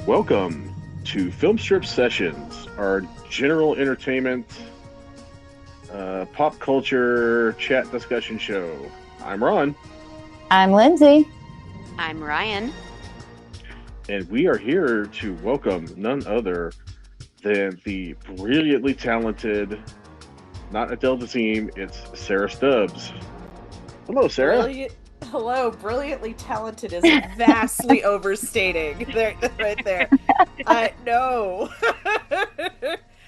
Welcome to Film Strip Sessions, our general entertainment, pop culture chat discussion show. I'm Ron, I'm Lindsay. I'm Ryan. and we are here to welcome none other than the brilliantly talented, not Adele Dazeem, it's Sarah Stubbs. Hello, Sarah. Brilliant. Hello, brilliantly talented is vastly overstating there, right there. I no,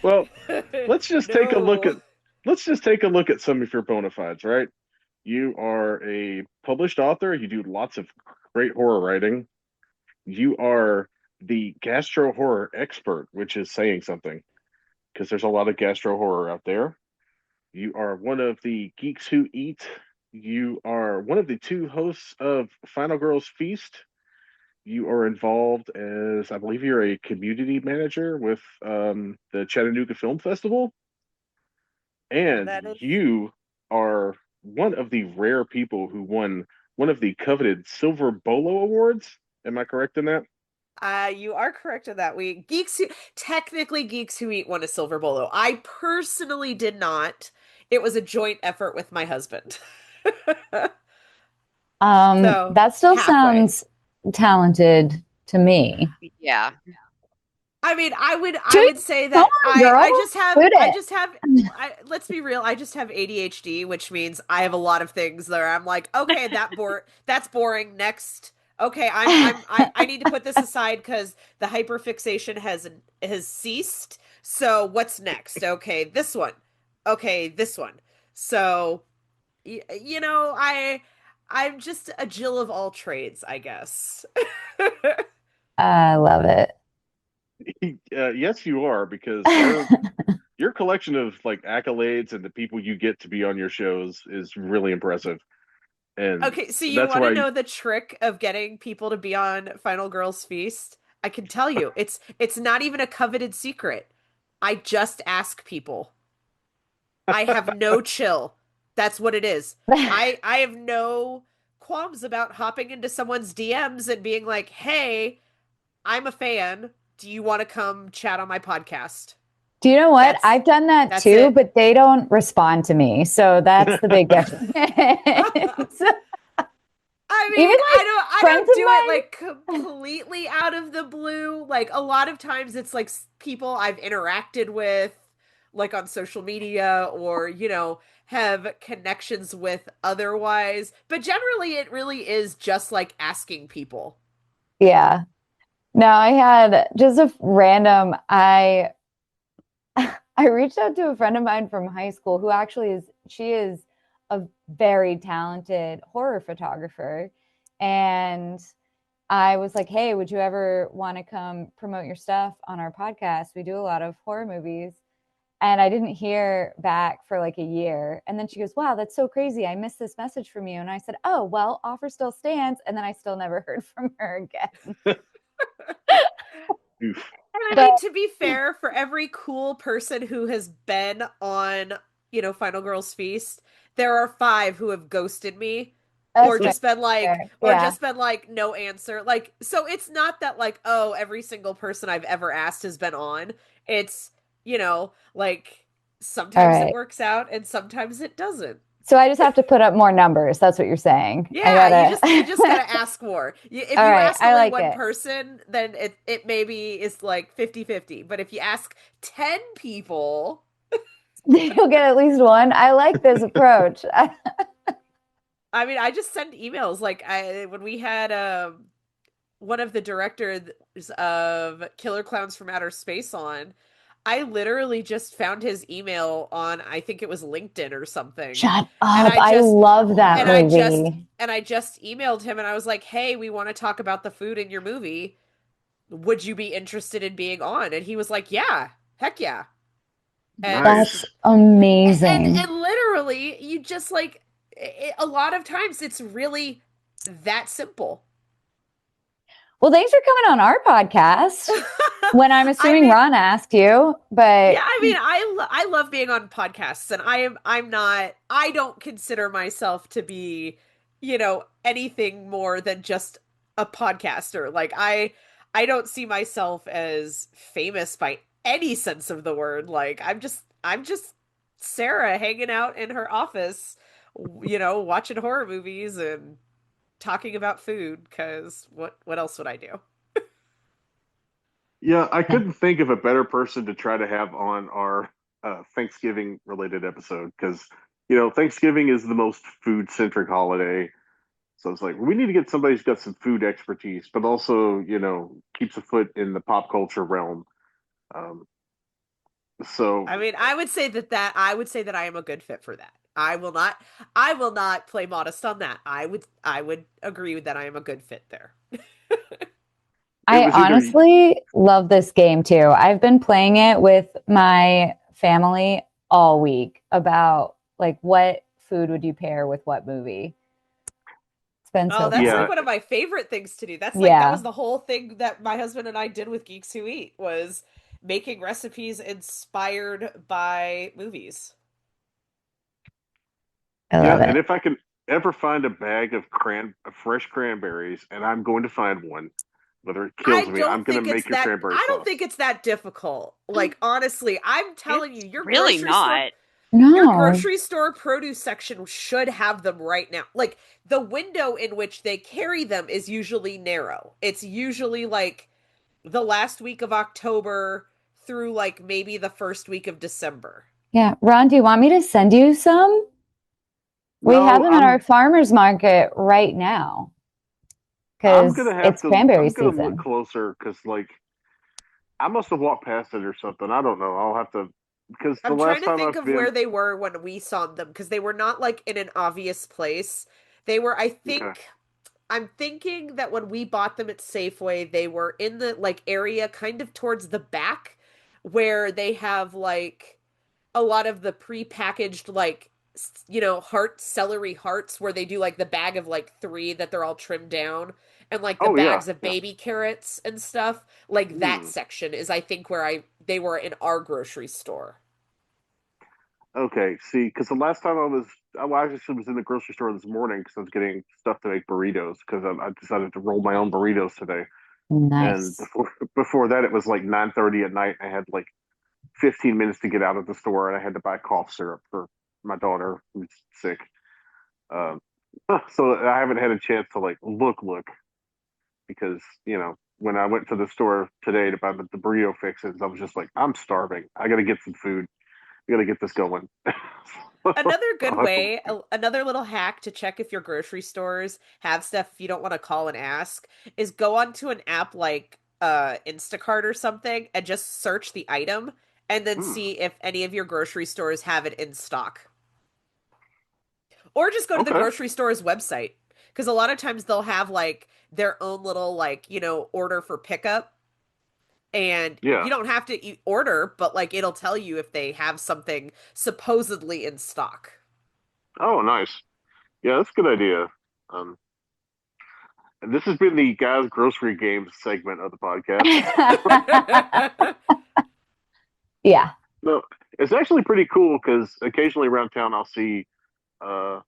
Well, let's just take a look at no. some of your bona fides, right? You are a published author. You do lots of great horror writing. You are the gastro horror expert, which is saying something because there's a lot of gastro horror out there. You are one of the geeks who eat. You are one of the two hosts of Final Girls Feast. You are involved as, I believe, you're a community manager with the Chattanooga Film Festival, and That is. you are one of the rare people who won one of the coveted Silver Bolo Awards. Am I correct in that? You are correct in that. We technically geeks who eat won a silver bolo. I personally did not. It was a joint effort with my husband. So That still halfway. sounds talented to me. Yeah. I mean, I Toot, would say come that on, girl. Toot it. let's be real, I just have ADHD, which means I have a lot of things there. I'm like, okay, that's boring. Next. Okay, I need to put this aside because the hyperfixation has ceased. So what's next? Okay, this one. Okay, this one. So I'm just a Jill of all trades, I guess. I love it. Yes, you are, because your collection of like accolades and the people you get to be on your shows is really impressive, and Okay, so you that's want to why. know the trick of getting people to be on Final Girls Feast? I can tell you. It's not even a coveted secret. I just ask people. I have no chill. That's what it is. I have no qualms about hopping into someone's DMs and being like, "Hey, I'm a fan. Do you want to come chat on my podcast?" Do you know what? That's I've done that that's too, it. but they don't respond to me. So that's the big difference. I Even mean, like I friends don't of do it like mine. completely out of the blue. Like a lot of times it's like people I've interacted with like on social media or, have connections with otherwise. But generally it really is just like asking people. Yeah. No, I had just a random I reached out to a friend of mine from high school who actually she is a very talented horror photographer. And I was like, hey, would you ever want to come promote your stuff on our podcast? We do a lot of horror movies. And I didn't hear back for like a year. And then she goes, wow, that's so crazy. I missed this message from you. And I said, oh, well, offer still stands. And then I still never heard from her again. Oof. And I But mean, to be fair, for every cool person who has been on, Final Girls Feast, there are five who have ghosted me that's fair. or Yeah. just been like, no answer. Like, so it's not that like, oh, every single person I've ever asked has been on. It's, like All sometimes it right. works out and sometimes it doesn't. So I just have to put up more numbers. That's what you're saying. I Yeah, gotta. you just gotta ask more. If All you right. ask I only like one it. person, then it maybe is like 50-50. But if you ask 10 people, You'll get at least one. I like this approach. I mean, I just send emails. Like I when we had one of the directors of Killer Clowns from Outer Space on, I literally just found his email on, I think it was LinkedIn or something. Shut And up. I I just love that and I just movie. and I just emailed him and I was like, "Hey, we want to talk about the food in your movie. Would you be interested in being on?" And he was like, "Yeah. Heck yeah." And That's Nice. amazing. and literally, you just like a lot of times it's really that simple. Well, thanks for coming on our podcast. When I'm I assuming mean, Ron asked you, yeah, but I mean, I love being on podcasts, and I'm not, I don't consider myself to be, anything more than just a podcaster. Like I don't see myself as famous by any sense of the word. Like I'm just Sarah hanging out in her office, watching horror movies and talking about food, because what else would I do? Yeah, I couldn't think of a better person to try to have on our Thanksgiving related episode because, Thanksgiving is the most food centric holiday. So it's like we need to get somebody who's got some food expertise, but also, keeps a foot in the pop culture realm. Um, so I mean, I would say that I am a good fit for that. I will not play modest on that. I would agree that I am a good fit there. it I was either, honestly love this game too. I've been playing it with my family all week about like what food would you pair with what movie. It's been Oh, so that's like yeah, fun. one of my favorite things to do. That Yeah. was the whole thing that my husband and I did with Geeks Who Eat, was making recipes inspired by movies. I yeah, love and it. if I can ever find a bag of fresh cranberries, and I'm going to find one, whether it kills me, I'm going to make your cranberry I don't sauce. think it's that difficult. Like honestly, I'm telling you, It's really not. your No. grocery store produce section should have them right now. Like the window in which they carry them is usually narrow. It's usually like the last week of October through like maybe the first week of December. Yeah. Ron, do you want me to send you some? We have No, them at our farmer's market right now because it's cranberry I'm gonna look season. closer because like I must have walked past it or something. I don't know. I'll have to because the I'm trying last to time think I've of been, where they were when we saw them, because they were not like in an obvious place. They were, I okay. think, I'm thinking that when we bought them at Safeway, they were in the like area kind of towards the back where they have like a lot of the pre-packaged like celery hearts, where they do like the bag of like three that they're all trimmed down, and like the Oh yeah, bags of yeah. baby carrots and stuff. Like that Hmm. section is, I think, where I they were in our grocery store. Okay. See, because the last time I actually was in the grocery store this morning because I was getting stuff to make burritos because I decided to roll my own burritos today. And Nice. before that, it was like 9:30 at night. I had like 15 minutes to get out of the store, and I had to buy cough syrup for my daughter who's sick. Um, so I haven't had a chance to like look because when I went to the store today to buy the burrito fixes, I was just like, I'm starving. I got to get some food. I got to get this going. Another good I'll have to. way, another little hack to check if your grocery stores have stuff if you don't want to call and ask, is go onto an app like Instacart or something and just search the item and then Hmm, see if any of your grocery stores have it in stock. Or just go to the okay. grocery store's website, because a lot of times they'll have like their own little like, order for pickup, and Yeah. you don't have to order, but like it'll tell you if they have something supposedly in stock. Oh, nice. Yeah, that's a good idea. Um, and this has been the guys grocery games segment of the podcast. Yeah. No, it's actually pretty cool because occasionally around town I'll see uh,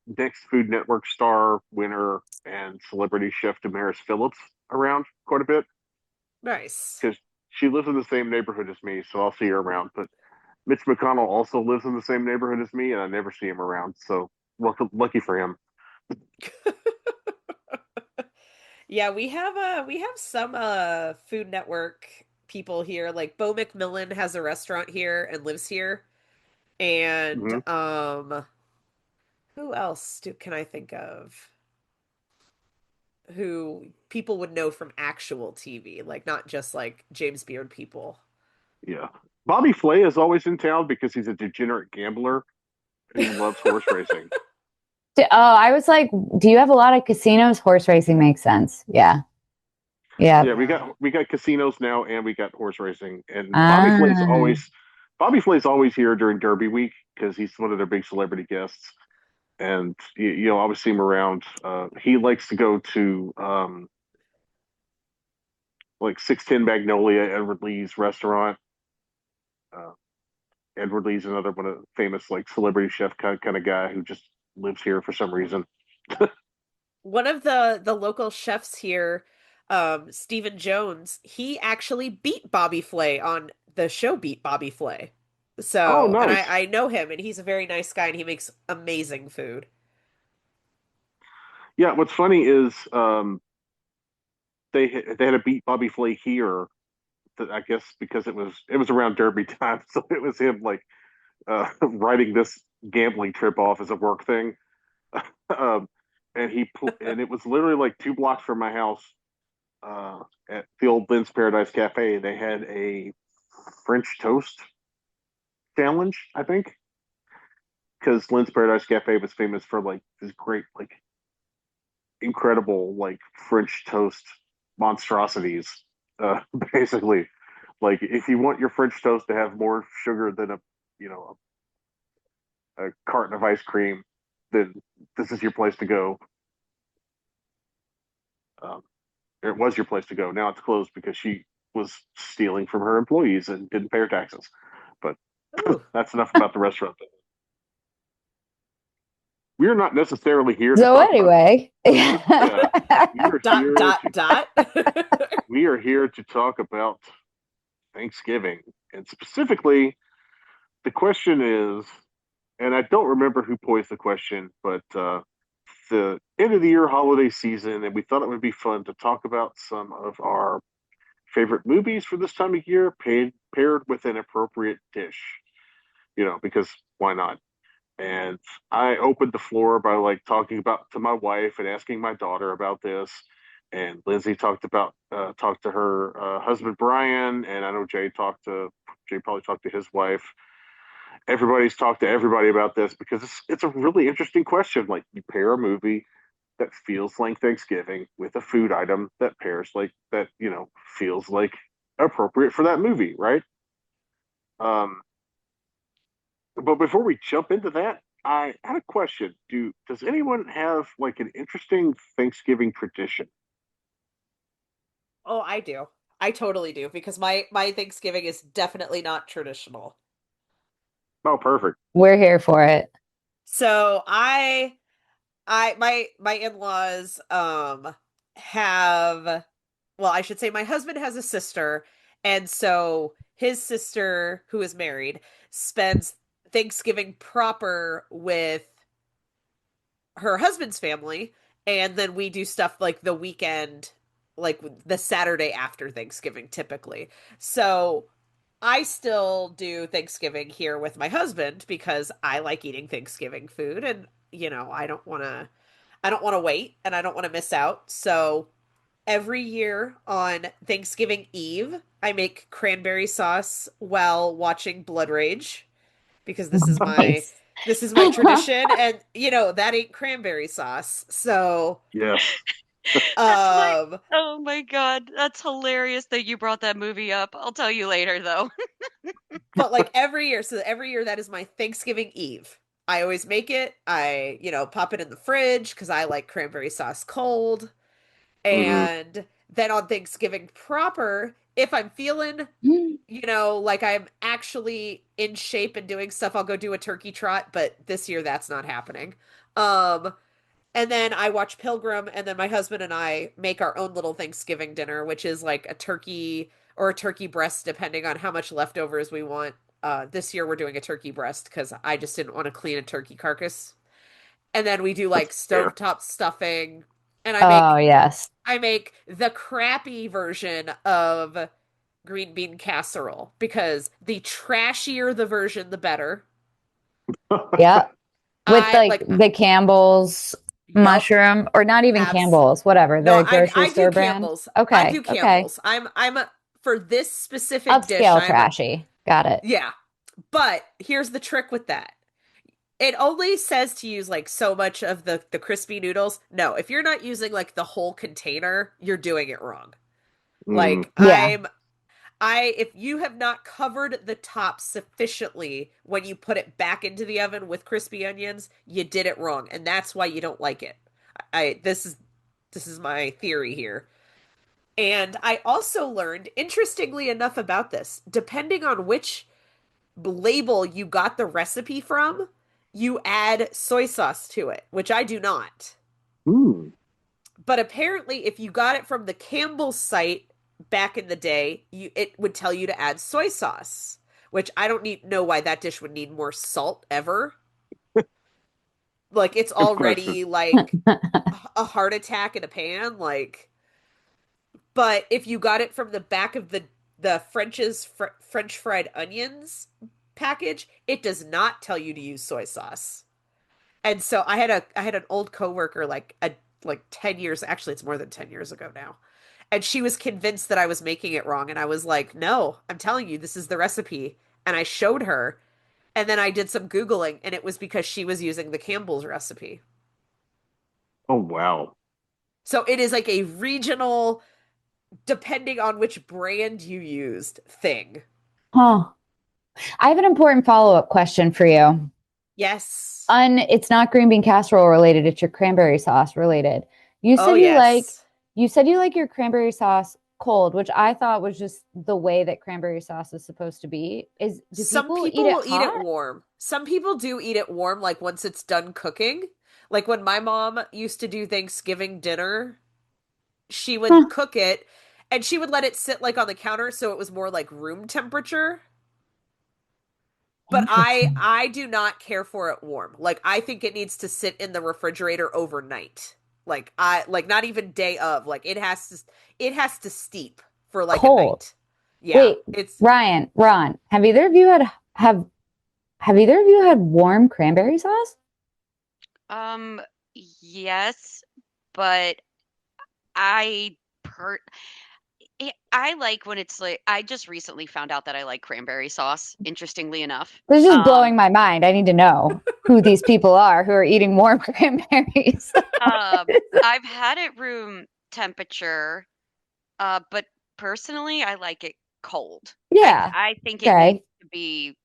next Food Network star winner and celebrity chef Damaris Phillips around quite a bit Nice. because she lives in the same neighborhood as me, so I'll see her around. But Mitch McConnell also lives in the same neighborhood as me, and I never see him around. So lucky for him. Yeah, we have some Food Network people here. Like Bo McMillan has a restaurant here and lives here. And Hmm. who else can I think of who people would know from actual TV, like not just like James Beard people. Yeah, Bobby Flay is always in town because he's a degenerate gambler who loves horse racing. Oh, I was like, do you have a lot of casinos? Horse racing makes sense. Yeah. Yeah. Yeah, we got casinos now, and we got horse racing. And Ah, Bobby Flay's always here during Derby week because he's one of their big celebrity guests. And I always see him around. He likes to go to like 610 Magnolia, Edward Lee's restaurant. Uh, Edward Lee's another one of the famous like celebrity chef kind of guy who just lives here for some reason. One of the local chefs here, Stephen Jones, he actually beat Bobby Flay on the show Beat Bobby Flay. Oh, So, and nice. I know him and he's a very nice guy and he makes amazing food. Yeah, what's funny is they had to beat Bobby Flay here. I guess because it was around Derby time, so it was him like writing this gambling trip off as a work thing. um, and it was literally like 2 blocks from my house uh, at the old Lynn's Paradise Cafe. They had a French toast challenge, I think, because Lynn's Paradise Cafe was famous for like this great, like incredible, like French toast monstrosities. Basically, like if you want your French toast to have more sugar than a carton of ice cream, then this is your place to go. Um, it was your place to go. Now it's closed because she was stealing from her employees and didn't pay her taxes. But Ooh. that's enough about the restaurant. We are not necessarily here to So talk about food. anyway, Yeah, we are Dot here dot to dot. we are here to talk about Thanksgiving, and specifically, the question is, and I don't remember who posed the question, but the end of the year holiday season, and we thought it would be fun to talk about some of our favorite movies for this time of year, paired with an appropriate dish. Because why not? And I opened the floor by like talking about to my wife and asking my daughter about this. And Lindsay talked to her husband Brian, and I know Jay probably talked to his wife. Everybody's talked to everybody about this because it's a really interesting question. Like you pair a movie that feels like Thanksgiving with a food item that pairs like that, feels like appropriate for that movie, right? Um, but before we jump into that, I had a question. Does anyone have like an interesting Thanksgiving tradition? Oh, I do. I totally do because my Thanksgiving is definitely not traditional. Oh, perfect. we're here for it. So my in-laws have, well, I should say my husband has a sister, and so his sister, who is married, spends Thanksgiving proper with her husband's family, and then we do stuff like the weekend, like the Saturday after Thanksgiving typically. So I still do Thanksgiving here with my husband because I like eating Thanksgiving food and I don't want to wait and I don't want to miss out. So every year on Thanksgiving Eve, I make cranberry sauce while watching Blood Rage because Nice. this is my tradition and that ain't cranberry sauce. So Yes. That's my um oh my God. That's hilarious that you brought that movie up. I'll tell you later though. but like every year that is my Thanksgiving Eve. I always make it. I, pop it in the fridge because I like cranberry sauce cold. Hmm. And then on Thanksgiving proper, if I'm feeling, like I'm actually in shape and doing stuff, I'll go do a turkey trot, but this year that's not happening. Um, and then I watch Pilgrim, and then my husband and I make our own little Thanksgiving dinner, which is like a turkey or a turkey breast, depending on how much leftovers we want. This year we're doing a turkey breast because I just didn't want to clean a turkey carcass. And then we do That's like fair. stovetop stuffing, and Oh, yes. I make the crappy version of green bean casserole because the trashier the version, the better. Yep. With I like like, the Campbell's yup, mushroom, or not even abs. Campbell's, whatever, No, the I grocery do store brand. Campbell's. I Okay. do Okay. Campbell's. For this specific dish, Upscale trashy. Got it. yeah. But here's the trick with that. It only says to use like so much of the crispy noodles. No, if you're not using like the whole container, you're doing it wrong. Mm. Like Yeah. if you have not covered the top sufficiently when you put it back into the oven with crispy onions, you did it wrong, and that's why you don't like it. I this is my theory here. And I also learned, interestingly enough, about this. Depending on which label you got the recipe from, you add soy sauce to it, which I do not. Mm. But apparently, if you got it from the Campbell's site back in the day, it would tell you to add soy sauce, which I don't know why that dish would need more salt ever. Like it's Of course. already like a heart attack in a pan. Like, but if you got it from the back of the French fried onions package, it does not tell you to use soy sauce. And so I had an old coworker like 10 years, actually it's more than 10 years ago now. And she was convinced that I was making it wrong and I was like, "No, I'm telling you this is the recipe." And I showed her and then I did some googling and it was because she was using the Campbell's recipe. Oh wow. So it is like a regional, depending on which brand you used, thing. Huh. I have an important follow-up question for you. Yes. It's not green bean casserole related, it's your cranberry sauce related. You Oh said you like yes. you said you like your cranberry sauce cold, which I thought was just the way that cranberry sauce is supposed to be. Do Some people eat people it will eat it hot? warm. Some people do eat it warm, like once it's done cooking. Like when my mom used to do Thanksgiving dinner, she Huh. would cook it and she would let it sit like on the counter so it was more like room temperature. But Interesting. I do not care for it warm. Like I think it needs to sit in the refrigerator overnight. Like I like not even day of. Like it has to steep for like a Cold. night. Yeah, Wait, it's Ryan, Ron, have either of you had warm cranberry sauce? Um, yes, but I per I like when it's like I just recently found out that I like cranberry sauce, interestingly enough. This is just Um, blowing my mind. I need to know who these people are who are eating warm cranberries. I've had it room temperature, but personally I like it cold. Yeah. I think it needs Okay. to be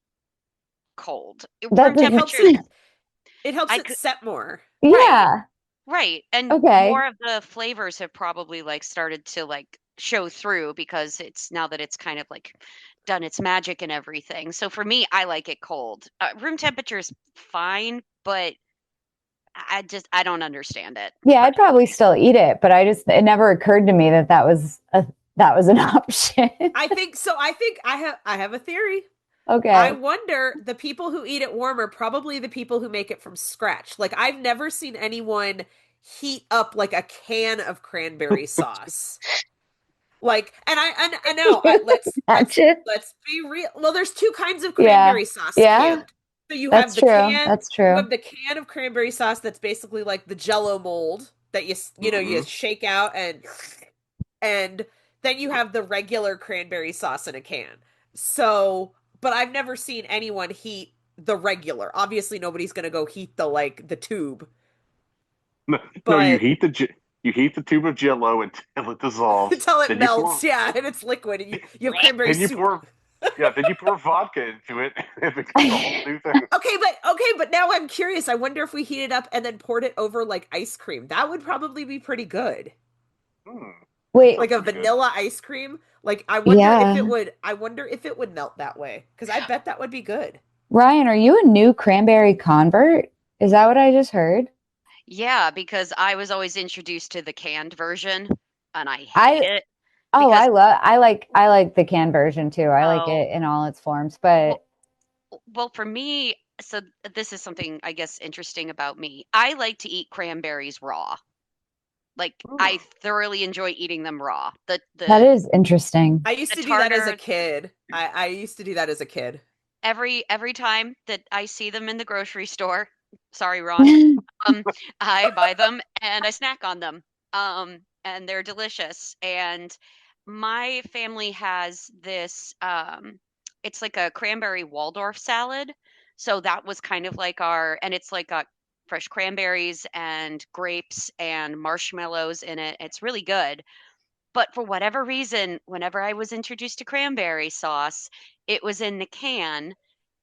cold. That Room it doesn't. helps temperature, I it could, set more. right. Yeah. Right. And Okay. more of the flavors have probably like started to like show through because it's now that it's kind of like done its magic and everything. So for me, I like it cold. Room temperature is fine, but I don't understand it Yeah, I'd probably personally. still eat it, but it never occurred to me that that was an option. I think I have a theory. I Okay. wonder the people who eat it warm are probably the people who make it from scratch. Like I've never seen anyone heat up like a can of cranberry sauce. Like, and I know You imagine? let's be real. Well, there's two kinds of Yeah. cranberry sauce Yeah. canned. So That's true. That's you true. have the can of cranberry sauce that's basically like the Jello mold that you know you Hmm. shake out and then you have the regular cranberry sauce in a can. So, but I've never seen anyone heat the regular. Obviously, nobody's gonna go heat the tube, No, no, but you heat the tube of Jello until it dissolves. until it Then you melts, pour yeah, and it's liquid, and you have cranberry then you soup. pour yeah, then you pour vodka into it and it becomes a whole new thing. Okay, but now I'm curious. I wonder if we heat it up and then poured it over like ice cream. That would probably be pretty good. Hmm, that Wait. sounds Like a pretty good. vanilla ice cream. Like Yeah. I wonder if it would melt that way. Because I bet that would be good. Ryan, are you a new cranberry convert? Is that what I just heard? Yeah, because I was always introduced to the canned version and I hate I it Oh, because I like the canned version too. I like oh, it in all its forms, well, but well, for me, so this is something I guess interesting about me. I like to eat cranberries raw. Like I Hmm. thoroughly enjoy eating them raw. that is interesting. I used The to do that as a tartar, kid. I used to do that as a kid. every time that I see them in the grocery store, sorry, Ron, um, I buy them and I snack on them. And they're delicious. And my family has this, it's like a cranberry Waldorf salad. So that was kind of like and it's like got fresh cranberries and grapes and marshmallows in it. It's really good. But for whatever reason, whenever I was introduced to cranberry sauce, it was in the can.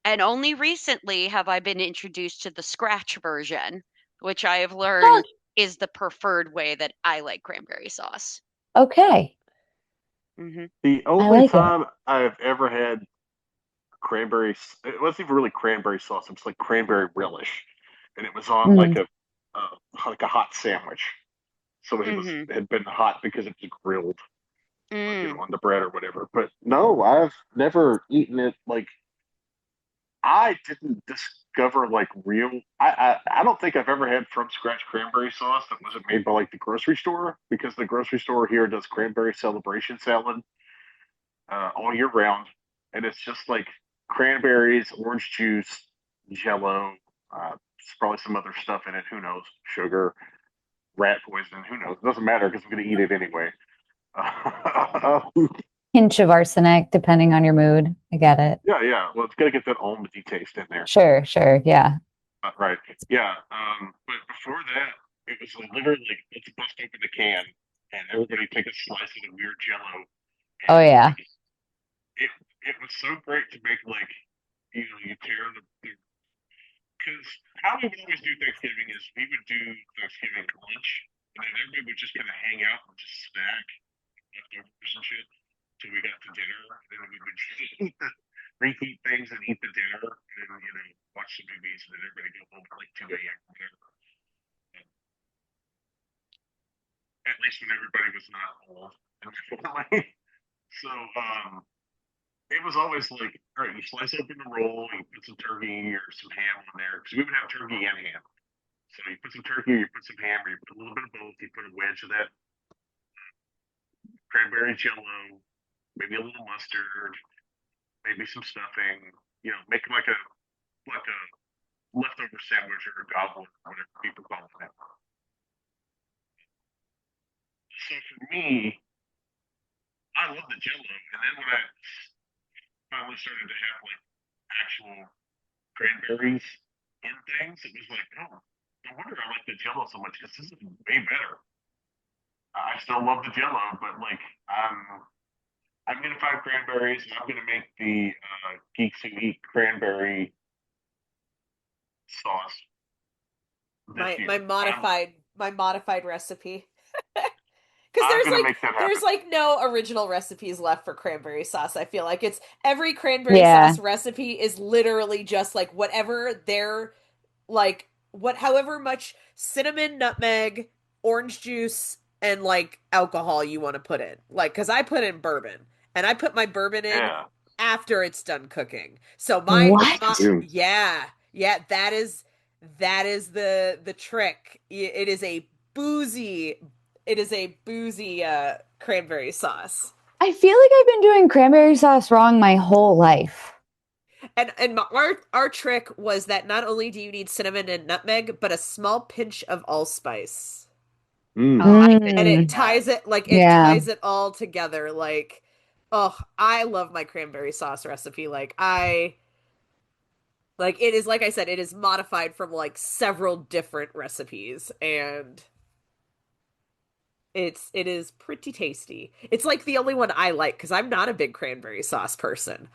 And only recently have I been introduced to the scratch version, which I have Huh, learned is the preferred way that I like cranberry sauce. okay. Hmm. The I only like it. time I've ever had it wasn't even really cranberry sauce, it was like cranberry relish. And it was on Mm. like a hot sandwich. so it was Mm-hmm. had been hot because it was grilled, Mm. on the bread or whatever. But no, I've never eaten it like I didn't discover like real. I don't think I've ever had from scratch cranberry sauce that wasn't made by like the grocery store because the grocery store here does cranberry celebration salad all year round, and it's just like cranberries, orange juice, Jello, probably some other stuff in it. Who knows? Sugar, rat poison. Who knows? It doesn't matter because I'm going to eat it anyway. Pinch of arsenic, depending on your mood. I get it. Yeah, yeah. Well, it's got to get that almondy taste in there. Sure, sure. Yeah. Right. Yeah. But before that, it was like literally like, let's bust open the can and everybody take a slice of the weird Jello, Oh, and yeah. it it was so great to make like you tear because how we would always do Thanksgiving is we would do Thanksgiving lunch and then everybody would just kind of hang out and just snack leftovers and shit till we got to dinner. And then we would reheat things and eat the dinner and then watch some movies and then everybody go home at like 2 a.m. or whatever. At least when everybody was not old in the family. So it was always like, all right, you slice open the roll, you put some turkey or some ham on there because we would have turkey and ham. So you put some turkey, you put some ham, or you put a little bit of both. You put a wedge of that cranberry jello, maybe a little mustard, maybe some stuffing. Make like a leftover sandwich or a goblet, whatever people call it. So for me, I love the jello, and then when I finally started to have like actual cranberries in things, it was like, oh, no wonder I like the jello so much because this is way better. I still love the jello, but like I'm gonna find cranberries and I'm gonna make the geeks who eat cranberry sauce this My year. my I'm modified my modified recipe. Because I'm gonna make that there's happen. like no original recipes left for cranberry sauce. I feel like it's every cranberry Yeah. sauce recipe is literally just like whatever their like what however much cinnamon, nutmeg, orange juice, and like alcohol you want to put in. Like, because I put in bourbon and I put my bourbon in Yeah. after it's done cooking. So my What? Mm. yeah, yeah, that is the trick. It is a boozy cranberry sauce. I feel like I've been doing cranberry sauce wrong my whole life. And our trick was that not only do you need cinnamon and nutmeg, but a small pinch of allspice. Oh, Mm. I couldn't And do Mm, that. it yeah. ties it all together. Like, oh, I love my cranberry sauce recipe. Like it is, like I said, it is modified from like several different recipes, and it is pretty tasty. It's like the only one I like because I'm not a big cranberry sauce person.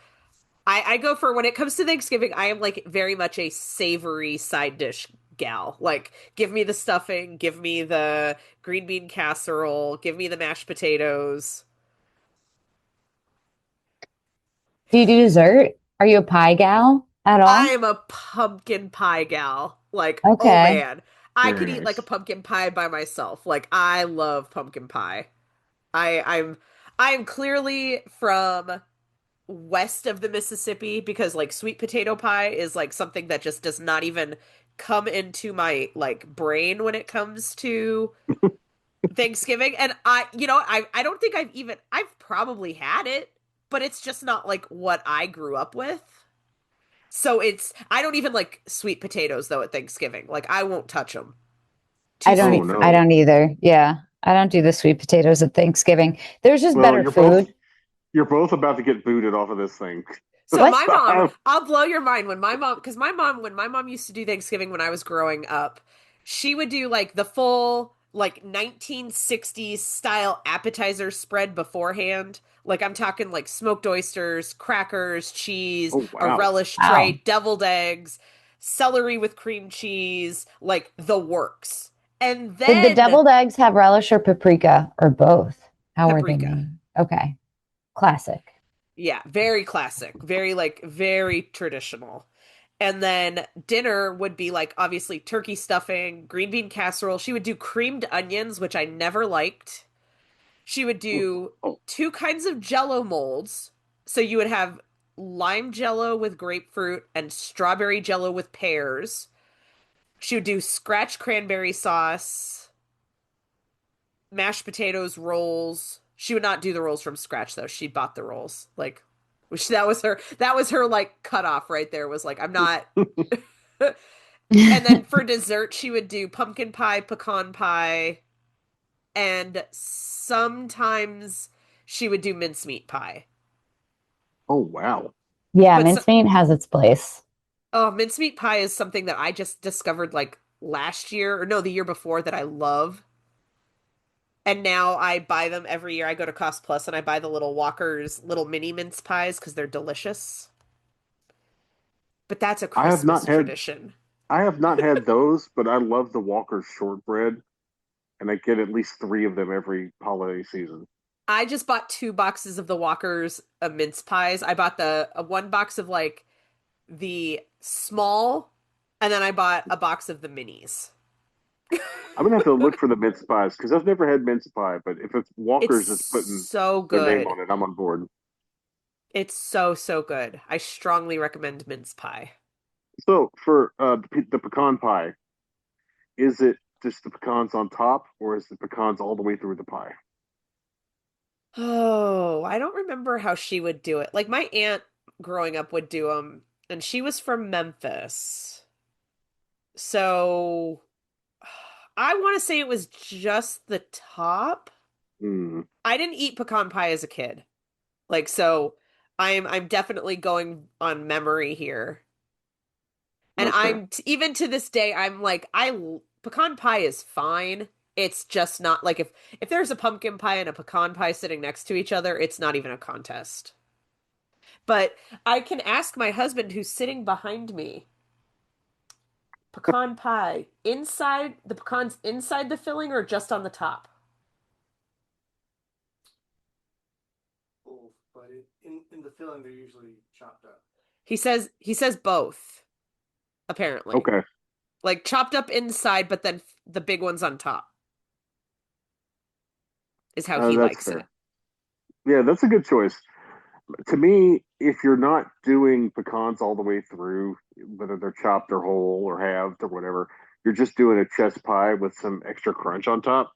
I go for when it comes to Thanksgiving, I am like very much a savory side dish gal. Like, give me the stuffing, give me the green bean casserole, give me the mashed potatoes. Do you do dessert? Are you a pie gal at I all? am a pumpkin pie gal. Like, oh Okay. man, I Very could eat like a nice. pumpkin pie by myself. Like, I love pumpkin pie. I I'm I'm clearly from west of the Mississippi because like sweet potato pie is like something that just does not even come into my like brain when it comes to Thanksgiving. And I don't think I've probably had it, but it's just not like what I grew up with. So I don't even like sweet potatoes though at Thanksgiving. Like, I won't touch them. I Too don't Oh sweet e- for I no. me. don't either. Yeah. I don't do the sweet potatoes at Thanksgiving. There's just Well, better food. you're both about to get booted off of this thing. So What? my mom, I'll blow your mind because when my mom used to do Thanksgiving when I was growing up, she would do like the full like 1960s style appetizer spread beforehand. Like, I'm talking like smoked oysters, crackers, cheese, Oh a wow. relish tray, Wow. deviled eggs, celery with cream cheese, like the works. And Did the then deviled eggs have relish or paprika or both? How are they paprika. made? Okay. Classic. Yeah, very classic, very traditional. And then dinner would be like obviously turkey stuffing, green bean casserole. She would do creamed onions, which I never liked. She would do Oh, two kinds of jello molds. So you would have lime jello with grapefruit and strawberry jello with pears. She would do scratch cranberry sauce, mashed potatoes, rolls. She would not do the rolls from scratch though. She bought the rolls. Like which that was her like cutoff right there was like I'm not. And then for dessert she would do pumpkin pie, pecan pie, and sometimes she would do mincemeat pie. oh wow. Yeah, But so, mincemeat has its place. oh, mincemeat pie is something that I just discovered like last year or no, the year before that I love. And now I buy them every year. I go to Cost Plus and I buy the little Walker's little mini mince pies because they're delicious. But that's a I have Christmas not had tradition. I have not had those, but I love the Walker's shortbread, and I get at least three of them every holiday season. I just bought 2 boxes of the Walker's mince pies. I bought the one box of like the small, and then I bought a box of the minis. I'm gonna have to look for the mince pies because I've never had mince pie, but if it's It's Walker's that's putting so their name good. on it, I'm on board. It's so, so good. I strongly recommend mince pie. So for the pecan pie, is it just the pecans on top, or is the pecans all the way through the pie? Oh, I don't remember how she would do it. Like my aunt growing up would do them, and she was from Memphis. So I want to say it was just the top. Hmm. I didn't eat pecan pie as a kid. Like so I'm definitely going on memory here. And Okay. even to this day I'm like pecan pie is fine. It's just not like if there's a pumpkin pie and a pecan pie sitting next to each other, it's not even a contest. But I can ask my husband who's sitting behind me, pecan pie, inside the pecans inside the filling or just on the top? Both, but in the filling they're usually chopped up. He says both, apparently. Okay. Like chopped up inside, but then the big ones on top is how he That's likes it. fair. Yeah, that's a good choice. To me, if you're not doing pecans all the way through, whether they're chopped or whole or halved or whatever, you're just doing a chest pie with some extra crunch on top,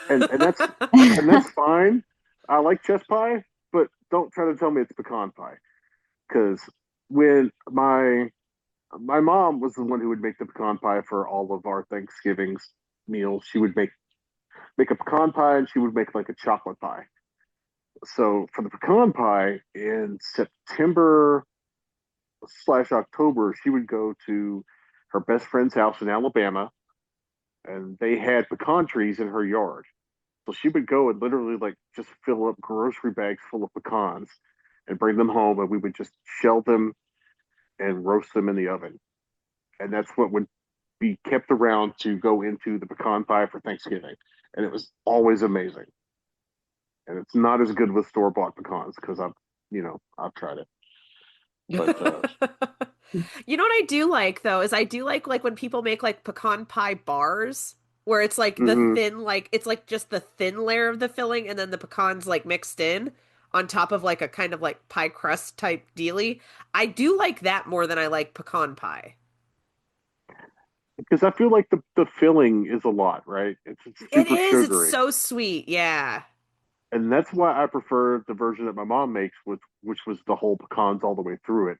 and that's fine. I like chest pie, but don't try to tell me it's pecan pie because when my mom was the one who would make the pecan pie for all of our Thanksgivings meals, she would make a pecan pie and she would make like a chocolate pie. So for the pecan pie in September/October, she would go to her best friend's house in Alabama, and they had pecan trees in her yard. So she would go and literally like just fill up grocery bags full of pecans and bring them home, and we would just shell them and roast them in the oven. And that's what would be kept around to go into the pecan pie for Thanksgiving. And it was always amazing. And it's not as good with store bought pecans because I've tried it. But You know what I do like though is I do like when people make like pecan pie bars where it's like the mhm. thin like it's like just the thin layer of the filling and then the pecans like mixed in on top of like a kind of like pie crust type dealy. I do like that more than I like pecan pie. Because I feel like the filling is a lot, right? It's It super is. It's sugary. so sweet. Yeah. And that's why I prefer the version that my mom makes, which was the whole pecans all the way through it,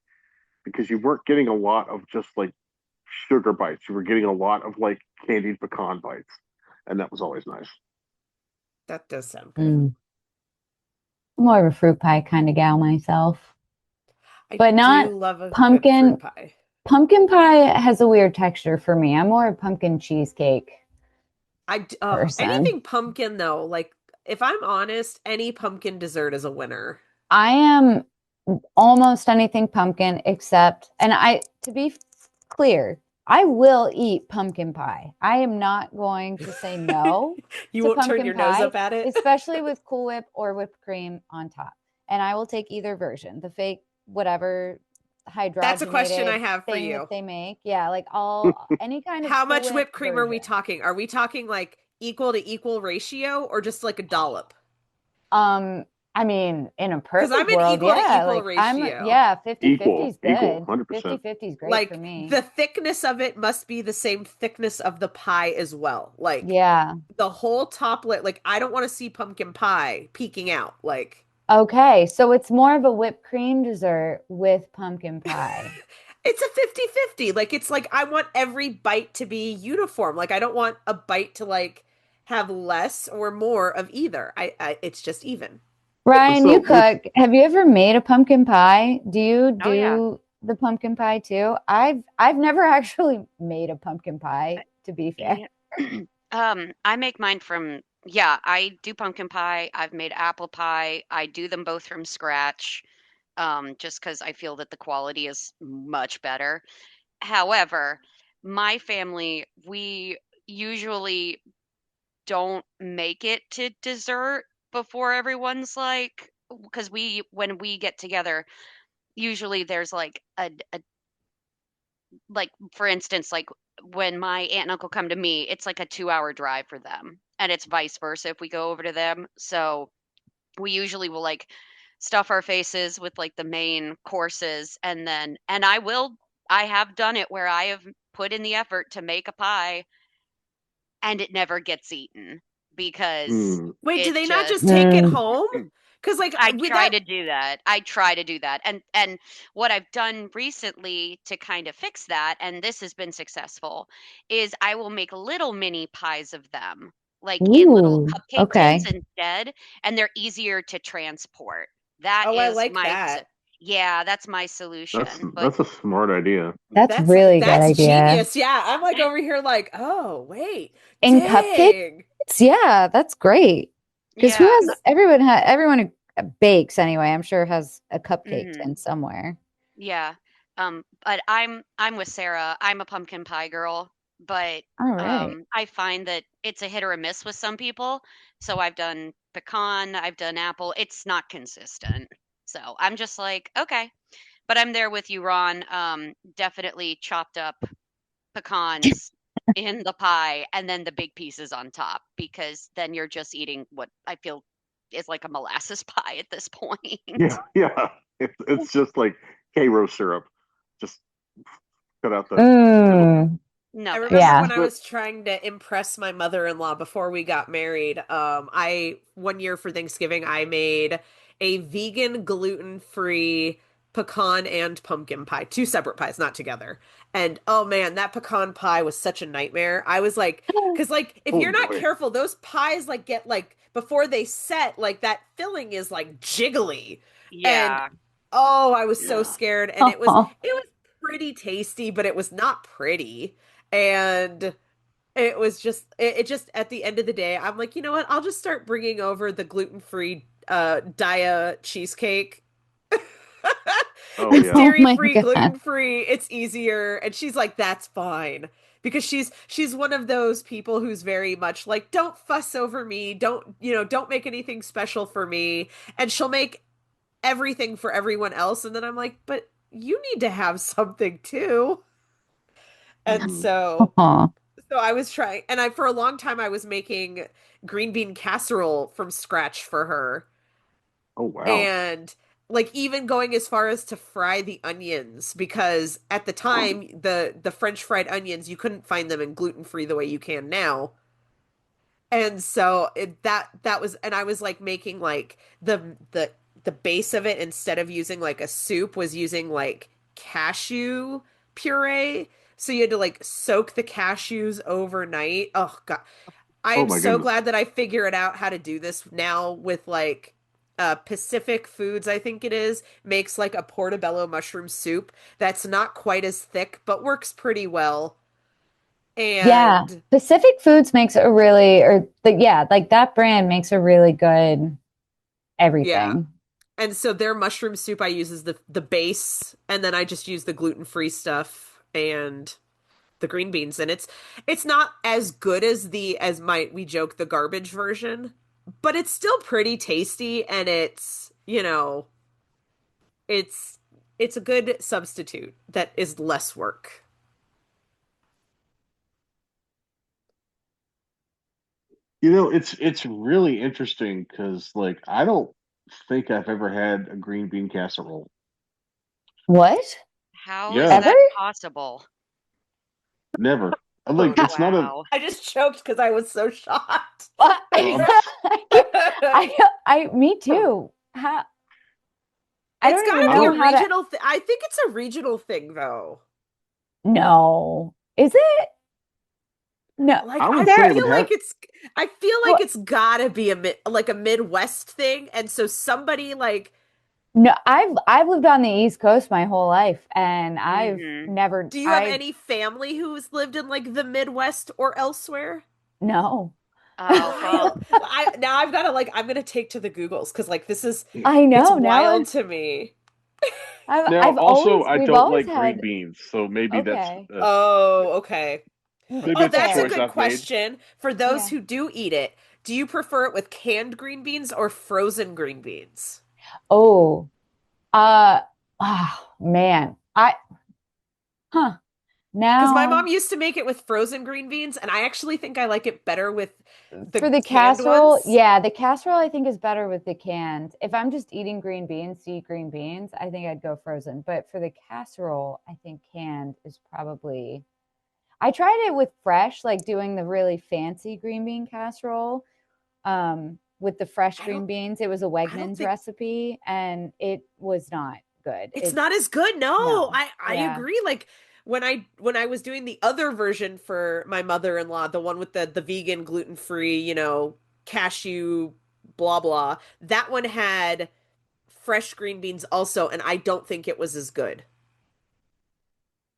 because you weren't getting a lot of just like sugar bites. You were getting a lot of like candied pecan bites, and that was always nice. That does sound good. Mm. More of a fruit pie kind of gal myself, I but not do love a good fruit pumpkin. pie. Pumpkin pie has a weird texture for me. I'm more a pumpkin cheesecake person. Anything pumpkin though, like if I'm honest, any pumpkin dessert is a winner. I am almost anything pumpkin except, and to be clear, I will eat pumpkin pie. I am not going to say no You to won't turn pumpkin your nose pie, up at it. especially with Cool Whip or whipped cream on top. And I will take either version, the fake, whatever That's a question I hydrogenated have for thing that you. they make. Yeah, like all any kind of How much Fluent whipped cream are we version. talking? Are we talking like equal to equal ratio or just like a dollop? Um, I mean, in a Because I'm perfect an world, equal to yeah, equal like I'm ratio. yeah, 50-50 is Equal, good. 100%. 50-50 is great for Like me. the thickness of it must be the same thickness of the pie as well. Like Yeah. the whole top like I don't want to see pumpkin pie peeking out. Like Okay, so it's more of a whipped cream dessert with pumpkin pie. it's a 50-50. Like it's like I want every bite to be uniform. Like I don't want a bite to like have less or more of either. I it's just even. Ryan, So you with cook. Have you ever made a pumpkin pie? Do you Oh yeah. do the pumpkin pie too? I've never actually made a pumpkin pie, to be fair. Yeah. I make mine from, yeah, I do pumpkin pie. I've made apple pie. I do them both from scratch, just because I feel that the quality is much better. However, my family, we usually don't make it to dessert before everyone's like, because when we get together, usually there's like a like for instance, like when my aunt and uncle come to me, it's like a 2 hour drive for them. And it's vice versa if we go over to them. So we usually will like stuff our faces with like the main courses and I have done it where I have put in the effort to make a pie and it never gets eaten because mm, Wait, do it they not just just take it Mm. home? Because like I with try that to do that. I try to do that. And what I've done recently to kind of fix that, and this has been successful, is I will make little mini pies of them, like in little Ooh, cupcake tins okay. instead, and they're easier to transport. That oh, I is like that. yeah, that's my that's solution. But that's a smart idea. That's really a good That's idea. genius. Yeah, I'm like over here like, oh, wait. In cupcakes, Dang. yeah, that's great. Because who yeah, has everyone who bakes anyway, I'm sure has a cupcake mhm. tin somewhere. Yeah. But I'm with Sarah. I'm a pumpkin pie girl, but All right. I find that it's a hit or a miss with some people. So I've done pecan, I've done apple. It's not consistent. So I'm just like, okay. But I'm there with you, Ron. Definitely chopped up pecans in the pie and then the big pieces on top because then you're just eating what I feel is like a molasses pie at this point. Yeah, yeah. It's just like Karo syrup. Just cut out the middle. Mm, I No remember thanks. yeah. when I But was trying to impress my mother-in-law before we got married. I one year for Thanksgiving I made a vegan gluten-free pecan and pumpkin pie, two separate pies, not together. And oh man, that pecan pie was such a nightmare. I was like, because like if oh you're not boy. careful, those pies like get like before they set, like that filling is like jiggly. And Yeah. oh, I was so Yeah. scared. And it was pretty tasty, but it was not pretty. And it was just it just at the end of the day, I'm like, you know what? I'll just start bringing over the gluten-free Dia cheesecake. Oh It's yeah. Oh my dairy-free, God. gluten-free. It's easier. And she's like, that's fine. Because she's one of those people who's very much like, don't fuss over me. Don't make anything special for me. And she'll make everything for everyone else. And then I'm like, but you need to have something too. And Hmm. so I was trying, and I for a long time I was making green bean casserole from scratch for her, Oh wow. and like even going as far as to fry the onions because at the time the French fried onions you couldn't find them in gluten free the way you can now. And so that was and I was like making like the base of it instead of using like a soup was using like cashew puree. So you had to like soak the cashews overnight. Oh God. I Oh am my so goodness. glad that I figured out how to do this now with like Pacific Foods, I think it is, makes like a portobello mushroom soup that's not quite as thick but works pretty well. Yeah. And Pacific Foods makes a really, or yeah, like that brand makes a really good yeah. everything. And so their mushroom soup I use as the base, and then I just use the gluten-free stuff and the green beans. And it's not as good as the as my we joke the garbage version, but it's still pretty tasty and it's it's it's a good substitute that is less work. It's really interesting because like I don't think I've ever had a green bean casserole. What? How is Yeah, Ever? that possible? never. I'm Oh like, no. it's not a Wow. I just choked because I was so shocked. um, Me too. How? I It's don't got even to be a know I'm how to. regional th I think it's a regional thing though. No, is it? No, Like I I would say I there. would feel have like I feel like Well, it's gotta be like a Midwest thing, and so somebody like, no, I've lived on the East Coast my whole life, and I've Hmm. never. do you have I any family who's lived in like the Midwest or elsewhere? no. Oh, well, I now I've got to like I'm gonna take to the Googles because like this is I it's know now. wild to me. now. I've Also, always I we've don't always like green had. beans, so maybe Okay. Oh, okay. maybe Oh, it's a that's a Okay. choice good I've made. question. For those Yeah. who do eat it, do you prefer it with canned green beans or frozen green beans? Oh. Uh. Oh man. Huh. Because my mom Now used to make it with frozen green beans, and I actually think I like it better with the for the canned casserole, ones. yeah, the casserole I think is better with the canned. If I'm just eating green beans to eat green beans, I think I'd go frozen. But for the casserole, I think canned is probably. I tried it with fresh, like doing the really fancy green bean casserole with the fresh I green don't beans. It was a I don't Wegmans think recipe and it was not good. it's It's not as good. No, no. I Yeah. agree. Like when I was doing the other version for my mother-in-law, the one with the vegan, gluten-free, cashew blah blah, that one had fresh green beans also, and I don't think it was as good.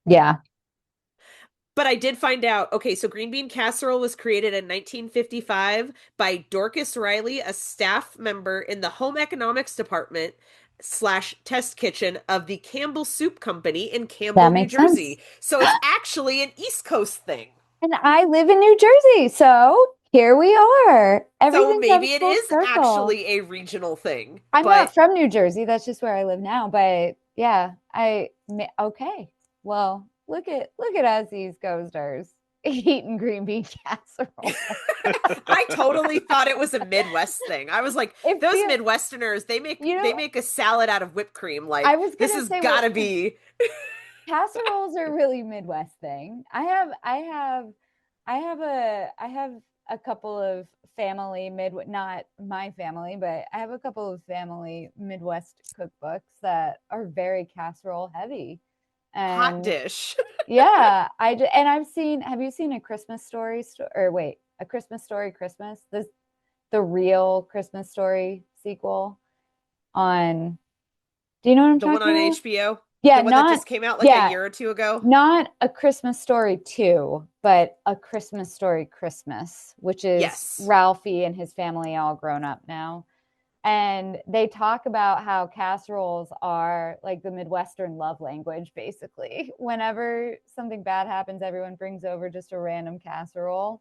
Yeah. But I did find out, okay, so green bean casserole was created in 1955 by Dorcas Riley, a staff member in the home economics department slash test kitchen of the Campbell Soup Company in That Campbell, New makes sense. Jersey. So it's actually an East Coast thing. And I live in New Jersey, so here we are. So Everything comes maybe it full is circle. actually a regional thing. I'm not But from New Jersey. That's just where I live now. But yeah, okay. Well, look at us East Coasters eating green bean casserole. I totally thought it was a Midwest thing. I was like, It those feel Midwesterners, they make you they know. make a salad out of whipped cream. I Like was this gonna has say, got well, to be casseroles are really Midwest thing. I have a couple of family mid not my family, but I have a couple of family Midwest cookbooks that are very casserole heavy. hot And dish. yeah, and I've seen have you seen a Christmas story or wait, a Christmas story Christmas? The real Christmas story sequel on do you know what I'm The one talking on about? HBO, Yeah, the one that not just came out like a yeah, year or two ago. not A Christmas Story 2, but A Christmas Story Christmas, which is Yes. Ralphie and his family all grown up now. And they talk about how casseroles are like the Midwestern love language, basically. Whenever something bad happens, everyone brings over just a random casserole.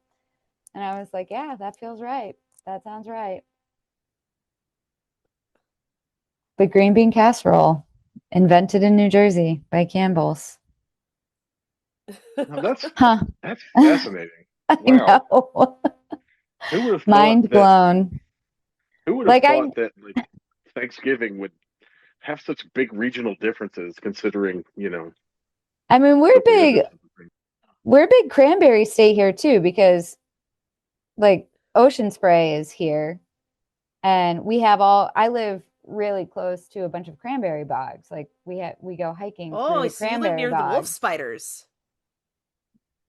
And I was like, yeah, that feels right. That sounds right. But green bean casserole, invented in New Jersey by Campbell's. Now that's Huh. that's I fascinating. Wow, know. who would have thought Mind that? blown. Who would have Like thought that like Thanksgiving would have such big regional differences, considering I mean, so many other types of things. we're a big cranberry state here too, because like Ocean Spray is here, and I live really close to a bunch of cranberry bogs. Like we go hiking through Oh, the so you live cranberry near the wolf bogs. spiders.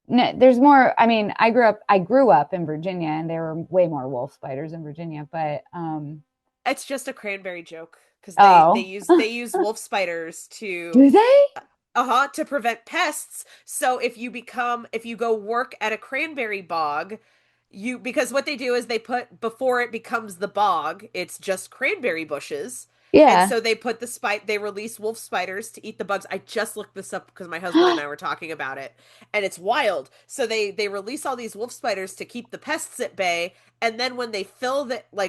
No, there's more. I mean, I grew up in Virginia, and there were way more wolf spiders in Virginia. But It's just a cranberry joke because they oh, use wolf spiders do they? to prevent pests. So if you go work at a cranberry bog, because what they do is they put before it becomes the bog, it's just cranberry bushes. And Yeah. so they put they release wolf spiders to eat the bugs. I just looked this up because my husband and I were talking about it, and it's wild. So they release all these wolf spiders to keep the pests at bay, and then when they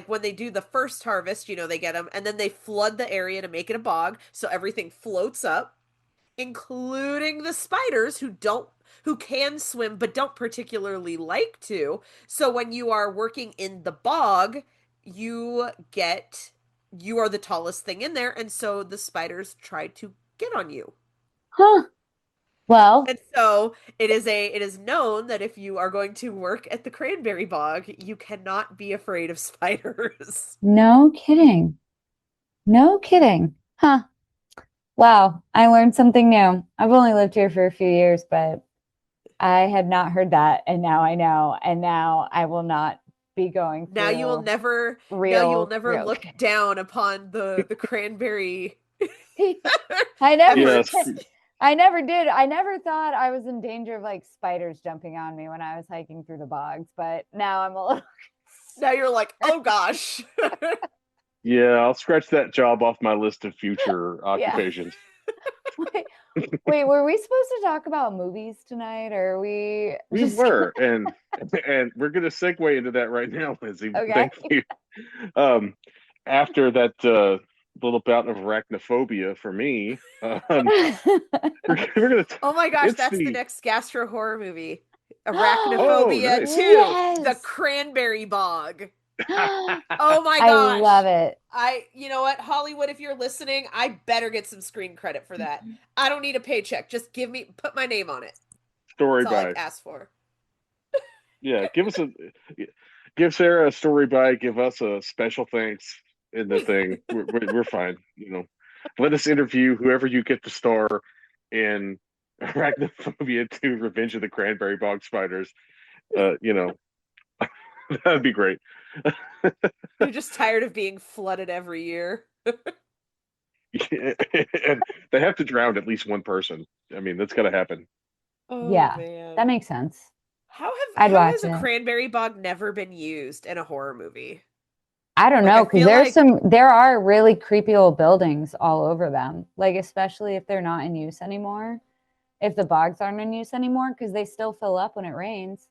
when they do the first harvest, they get them, and then they flood the area to make it a bog, so everything floats up, including the spiders who can swim but don't particularly like to. So when you are working in the bog, you get you are the tallest thing in there, and so the spiders try to get on you. Huh. Well, And so it is known that if you are going to work at the cranberry bog, you cannot be afraid of spiders. no kidding. No kidding. Huh. Wow. I learned something new. I've only lived here for a few years, but I had not heard that. And now I know. And now I will not be going Now you will through never real look down upon the cranberry I never Yes. I never did. I never thought I was in danger of like spiders jumping on me when I was hiking through the bogs, but now I'm a little Now you're like, oh gosh. Yeah, I'll scratch that job off my list of future Yeah. occupations. Wait, were we supposed to talk about movies tonight, or are we We just were, and we're going to segue into that right now, Lindsay. Okay. Thank you. After that little bout of arachnophobia for me, we're going to. Oh my gosh, It's that's the the next gastro horror movie. Oh, Arachnophobia nice. 2, Yes. The Cranberry Bog. Oh my I gosh. love it. You know what, Hollywood, if you're listening, I better get some screen credit for that. I don't need a paycheck. Just put my name on it. story That's all I by. ask for. Yeah, give Sarah a story by. Give us a special thanks in the thing. We're fine. Let us interview whoever you get to star in Arachnophobia 2: Revenge of the Cranberry Bog Spiders. That'd be great. You're just tired of being flooded every year. And they have to drown at least one person. I mean, that's got to happen. Oh Yeah, man. that makes sense. I'd How watch has a it. cranberry bog never been used in a horror movie? I don't Like, know, I because feel there are really creepy old buildings all over them, like especially if they're not in use anymore, if the bogs aren't in use anymore, because they still fill up when it rains,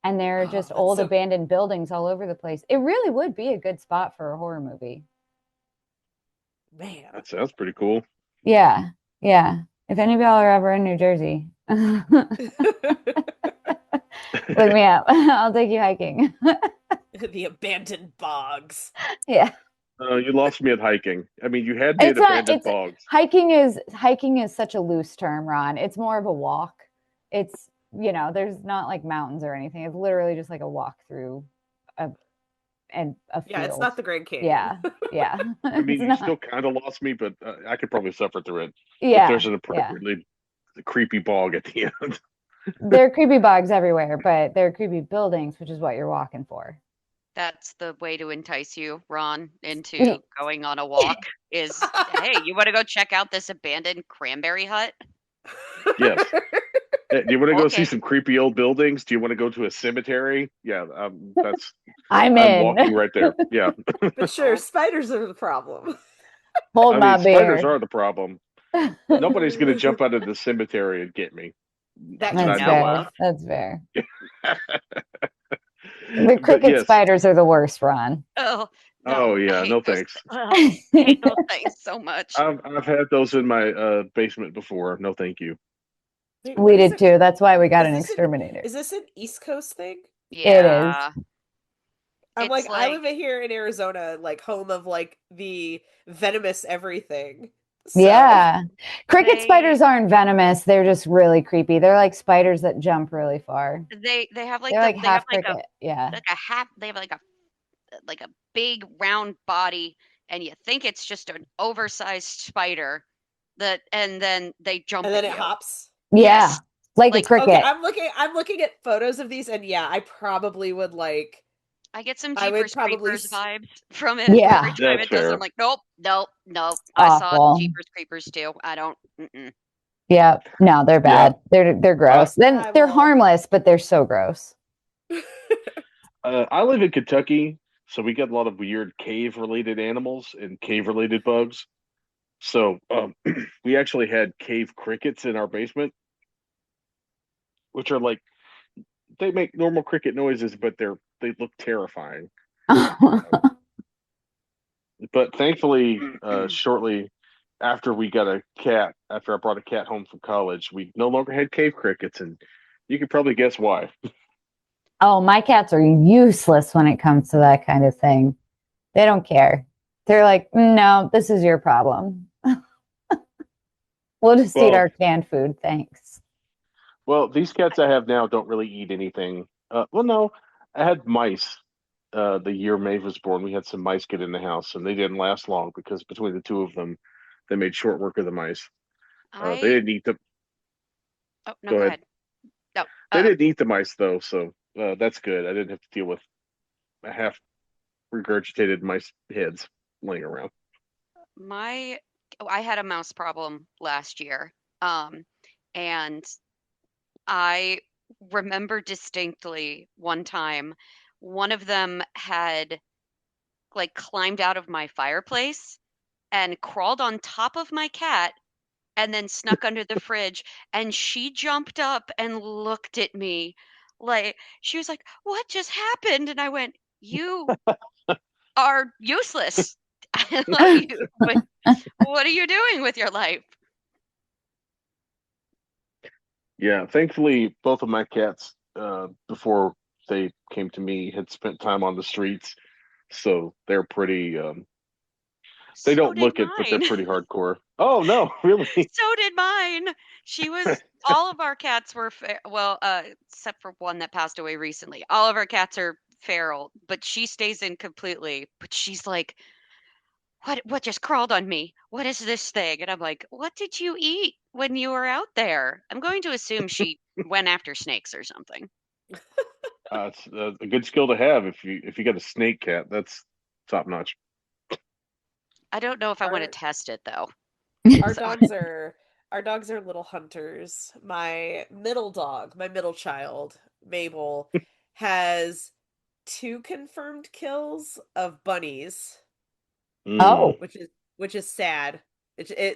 and they're Oh, just that's old so- abandoned buildings all over the place. It really would be a good spot for a horror movie. Man. That sounds pretty cool. Yeah, yeah. If any of y'all are ever in New Jersey, look me up. I'll take you hiking. The abandoned bogs. Yeah. You lost me at hiking. I mean, you had me It's at not. abandoned It's bogs. hiking is such a loose term, Ron. It's more of a walk. It's there's not like mountains or anything. It's literally just like a walk through a field. Yeah, it's not the Grand Canyon. Yeah, yeah. I mean, It's you not. still kind of lost me, but I could probably suffer through it if Yeah, there's an yeah. appropriately creepy bog at the end. There are creepy bogs everywhere, but there are creepy buildings, which is what you're walking for. That's the way to entice you, Ron, Yeah. into going on a walk is, hey, you want to go check out this abandoned cranberry hut? Yes. Do you want to go see Okay. some creepy old buildings? Do you want to go to a cemetery? Yeah, I'm I'm walking in. right there. Yeah. But sure, spiders are the problem. Hold I my mean, spiders beer. are the problem. Nobody's going to jump out of the cemetery and get me. That that you I That's know know fair. of. of. That's fair. The But cricket yes. spiders are the worst, Ron. Oh, no. Oh I yeah, hate no those. thanks. I hate those things so much. I've had those in my basement before. No, thank you. Wait, We what is did too. That's why we got an is this exterminator. Is this an East Coast thing? Yeah. I'm It's like, I like- live here in Arizona, like home of like the venomous everything. So Yeah. Cricket They- spiders aren't venomous. They're just really creepy. They're like spiders that jump really far. they have like They're like they have half like cricket. Yeah. a half they have like a big round body, and you think it's just an oversized spider and then they jump and then at it you. hops. Yeah. Yes. Like a Like- cricket. Okay, I'm looking at photos of these, and yeah, I probably would like. I get some I would Jeepers probably Creepers s- vibes from it Yeah. every time That's it does it. fair. I'm like, nope. It's I saw awful. Jeepers Creepers too. I don't. Mm-mm. Yeah. No, they're bad. They're gross. Then they're will- harmless, but they're so gross. I live in Kentucky, So we get a lot of weird cave-related animals and cave-related bugs. So we actually had cave crickets in our basement, which are like they make normal cricket noises, but they look terrifying. But thankfully, shortly after we got a cat, after I brought a cat home from college, we no longer had cave crickets, and you could probably guess why. Oh, my cats are useless when it comes to that kind of thing. They don't care. They're like, no, this is your problem. We'll just eat Well, our canned food. Thanks. well, these cats I have now don't really eat anything. Well, no, I had mice. The year Maeve was born, we had some mice get in the house, and they didn't last long because between the two of them, they made short work of the mice. They I didn't eat the. oh no, Go go ahead. ahead. No, They didn't eat the mice though, so that's good. I didn't have to deal with a half regurgitated mice heads laying around. my I had a mouse problem last year. Um, and I remember distinctly one time one of them had like climbed out of my fireplace and crawled on top of my cat and then snuck under the fridge, and she jumped up and looked at me like she was like, "What just happened?" And I went, "You are useless." Like, what are you doing with your life? Yeah, thankfully, both of my cats, before they came to me, had spent time on the streets, so they're pretty. They So don't did look it, but they're mine. pretty hardcore. Oh no, really? So did mine. She was all of our cats were well, except for one that passed away recently. All of our cats are feral, but she stays in completely. But she's like, what just crawled on me? What is this thing?" And I'm like, "What did you eat when you were out there?" I'm going to assume she went after snakes or something. It's a good skill to have if you got a snake cat. That's top notch. I don't know if I want to Our test it though. our So, dogs are our dogs are little hunters. My middle dog, my middle child, Mabel, has two confirmed kills of bunnies, Mm, Oh, which is sad.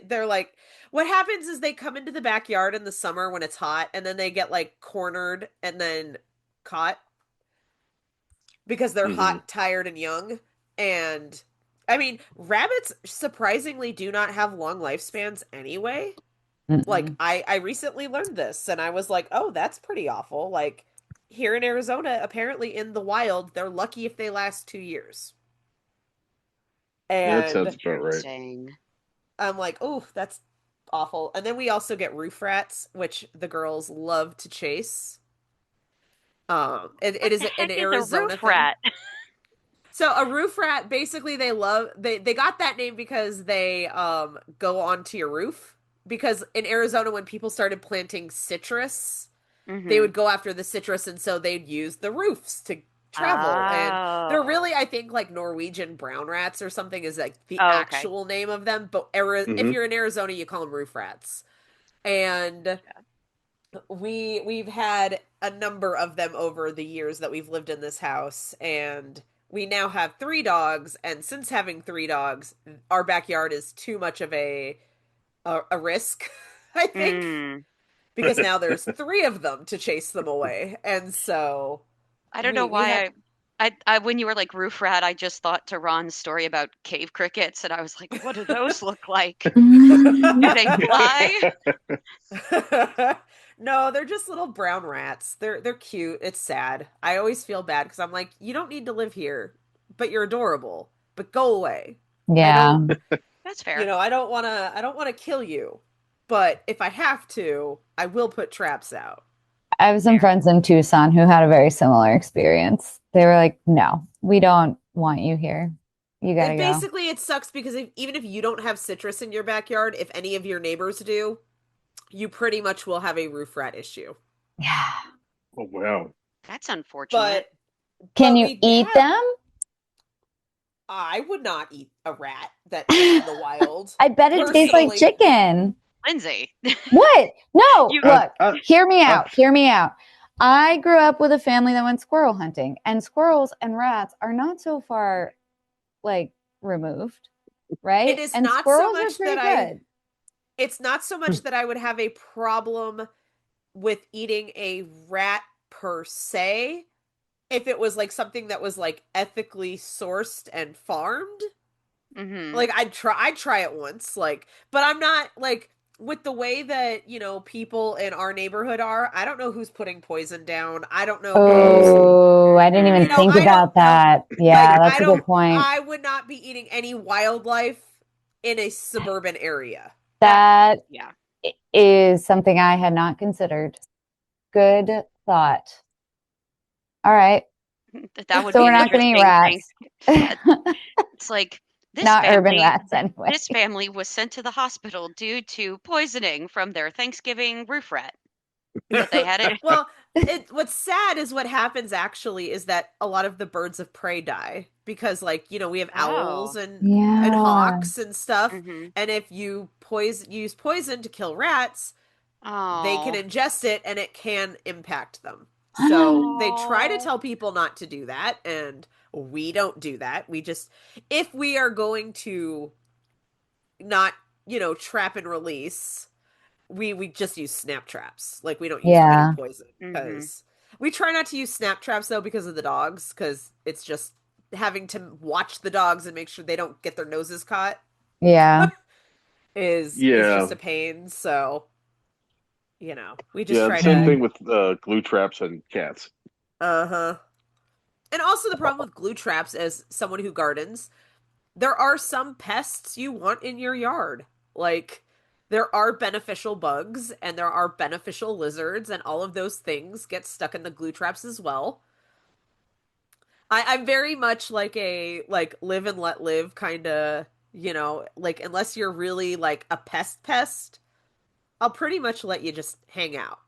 They're like, what happens is they come into the backyard in the summer when it's hot, and then they get like cornered and then caught because they're hmm. hot, tired, and young. And I mean, rabbits surprisingly do not have long lifespans anyway. Like mm-mm. I recently learned this and I was like, "Oh, that's pretty awful." Like here in Arizona, apparently in the wild, they're lucky if they last 2 years. That sounds And about right. interesting. I'm like, "Oh, that's awful." And then we also get roof rats, which the girls love to chase. It What is the an heck is a Arizona roof thing. rat? So a roof rat, basically they got that name because they go onto your roof. Because in Arizona when people started planting citrus, they Mm-hmm. would go after the citrus and so they'd use the roofs to travel. And they're Oh. really, I think, like Norwegian brown rats or something is like the Oh, okay. actual name of them. But if Hmm. you're in Arizona, you call them roof rats. And Gotcha. we've had a number of them over the years that we've lived in this house, and we now have three dogs. And since having three dogs, our backyard is too much of a risk, I think, Mm. because now there's three of them to chase them away, and so I don't know we had. why I when you were like roof rat, I just thought to Ron's story about cave crickets, and I was like, what do those look like? Do they fly? No, they're just little brown rats. They're cute. It's sad. I always feel bad because I'm like, you don't need to live here, but you're adorable. But go away. I Yeah. don't, That's fair. I don't want to kill you. But if I have to, I will put traps out. I have some Fair. friends in Tucson who had a very similar experience. They were like, no, we don't want you here. You gotta And go. basically, it sucks because even if you don't have citrus in your backyard, if any of your neighbors do, you pretty much will have a roof rat issue. Yeah. Oh wow. That's unfortunate. But Can you we eat have them? I would not eat a rat that is in the wild. I bet it tastes like Personally, chicken. Lindsay, What? No, you look, I, hear me I, out. Hear me out. I grew up with a family that went squirrel hunting, and squirrels and rats are not so far like removed, right? It is And not so squirrels are much pretty that good. it's not so much that I would have a problem with eating a rat per se if it was like something that was like ethically sourced and farmed. Mm-hmm. Like I'd try it once, like, but I'm not like with the way that, people in our neighborhood are, I don't know who's putting poison down. I don't know who's, Oh, I didn't even think I don't about know. that. Like Yeah, that's a good point. I would not be eating any wildlife in a suburban area. That Yeah. is something I had not considered. Good thought. All right. That would So be we're an not going to eat interesting thing. rats. It's like Not urban rats anyway. this family was sent to the hospital due to poisoning from their Thanksgiving roof rat. But they had it. Well, what's sad is what happens actually is that a lot of the birds of prey die because like, we have owls Oh. and Yeah. hawks and stuff, Mm-hmm. and if you use poison to kill rats, they can Oh. ingest it and it can impact them. So they try to Oh. tell people not to do that, and we don't do that. We just, if we are going to not, trap and release, we just use snap traps. Like we don't use any Yeah. poison Mm-hmm. because we try not to use snap traps though because of the dogs, because it's just having to watch the dogs and make sure they don't get their noses caught Yeah. is Yeah. just a pain. So, we just Yeah. try Same to Mhm. thing with glue traps and cats. uh-huh. And also the problem with glue traps, as someone who gardens, there are some pests you want in your yard. Like there are beneficial bugs and there are beneficial lizards, and all of those things get stuck in the glue traps as well. I'm very much like a like live and let live kind of, like unless you're really like a pest, I'll pretty much let you just hang out.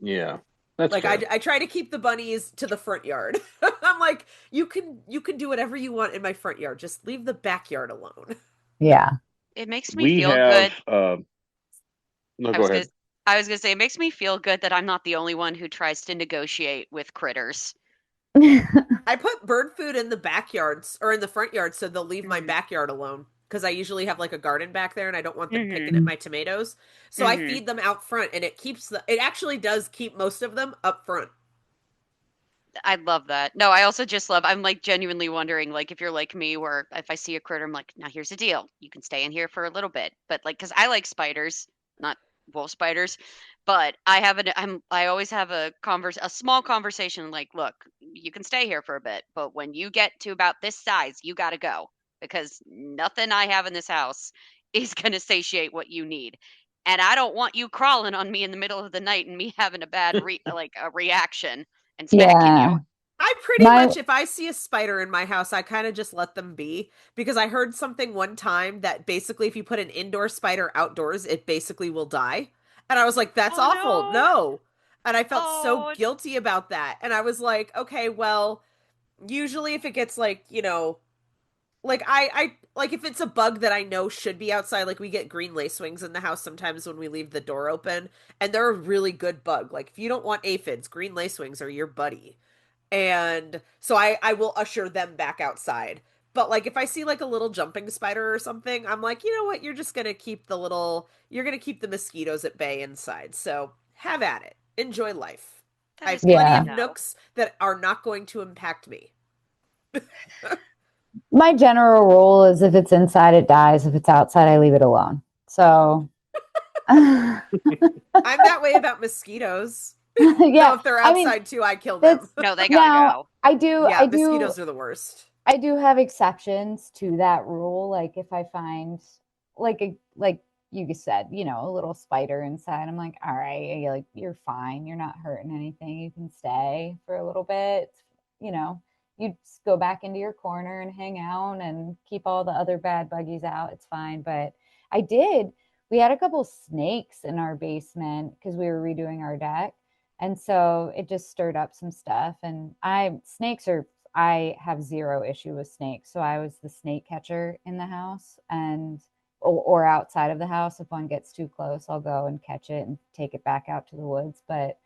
Yeah, that's Like fair. I try to keep the bunnies to the front yard. I'm like, you can do whatever you want in my front yard. Just leave the backyard alone. Yeah. It makes me We feel have good. no, I go was gonna ahead. I was gonna say it makes me feel good that I'm not the only one who tries to negotiate with critters. I put bird food in the backyards or in the front yard so they'll leave my Mm-hmm. backyard alone because I usually have like a garden back there and I don't want them Mm-hmm. picking at my tomatoes. So I Mm-hmm. feed them out front, and it actually does keep most of them up front. I love that. No, I also just love, I'm like genuinely wondering, like, if you're like me, where if I see a critter, I'm like, now here's the deal. You can stay in here for a little bit. But like, because I like spiders, not wolf spiders, but I always have a small conversation like, look, you can stay here for a bit, but when you get to about this size, you got to go because nothing I have in this house is going to satiate what you need. And I don't want you crawling on me in the middle of the night and me having a like a reaction and smacking Yeah. you. I pretty My much, if I see a spider in my house, I kind of just let them be because I heard something one time that basically if you put an indoor spider outdoors, it basically will die. And I was like, that's Oh awful. no. No. And I felt so Oh. guilty about that. And I was like, okay, well, usually if it gets like, like I like if it's a bug that I know should be outside, like we get green lacewings in the house sometimes when we leave the door open, and they're a really good bug. Like if you don't want aphids, green lacewings are your buddy. And so I will usher them back outside. But like if I see like a little jumping spider or something, I'm like, you know what? You're going to keep the mosquitoes at bay inside. So have at it. Enjoy life. That I is have good plenty to yeah. of know. nooks that are not going to impact me. My general rule is if it's inside, it dies. If it's outside, I leave it alone. So I'm that way about mosquitoes. Though yeah, if they're I mean outside too, I kill them. that's No, they gotta now go. Yeah, mosquitoes are the worst. I do have exceptions to that rule. Like if I find like you said, a little spider inside, I'm like, all right, like you're fine. You're not hurting anything. You can stay for a little bit. You know, you just go back into your corner and hang out and keep all the other bad buggies out. It's fine. But I did. We had a couple snakes in our basement because we were redoing our deck. And so it just stirred up some stuff. And I have zero issue with snakes. So I was the snake catcher in the house or outside of the house. If one gets too close, I'll go and catch it and take it back out to the woods. But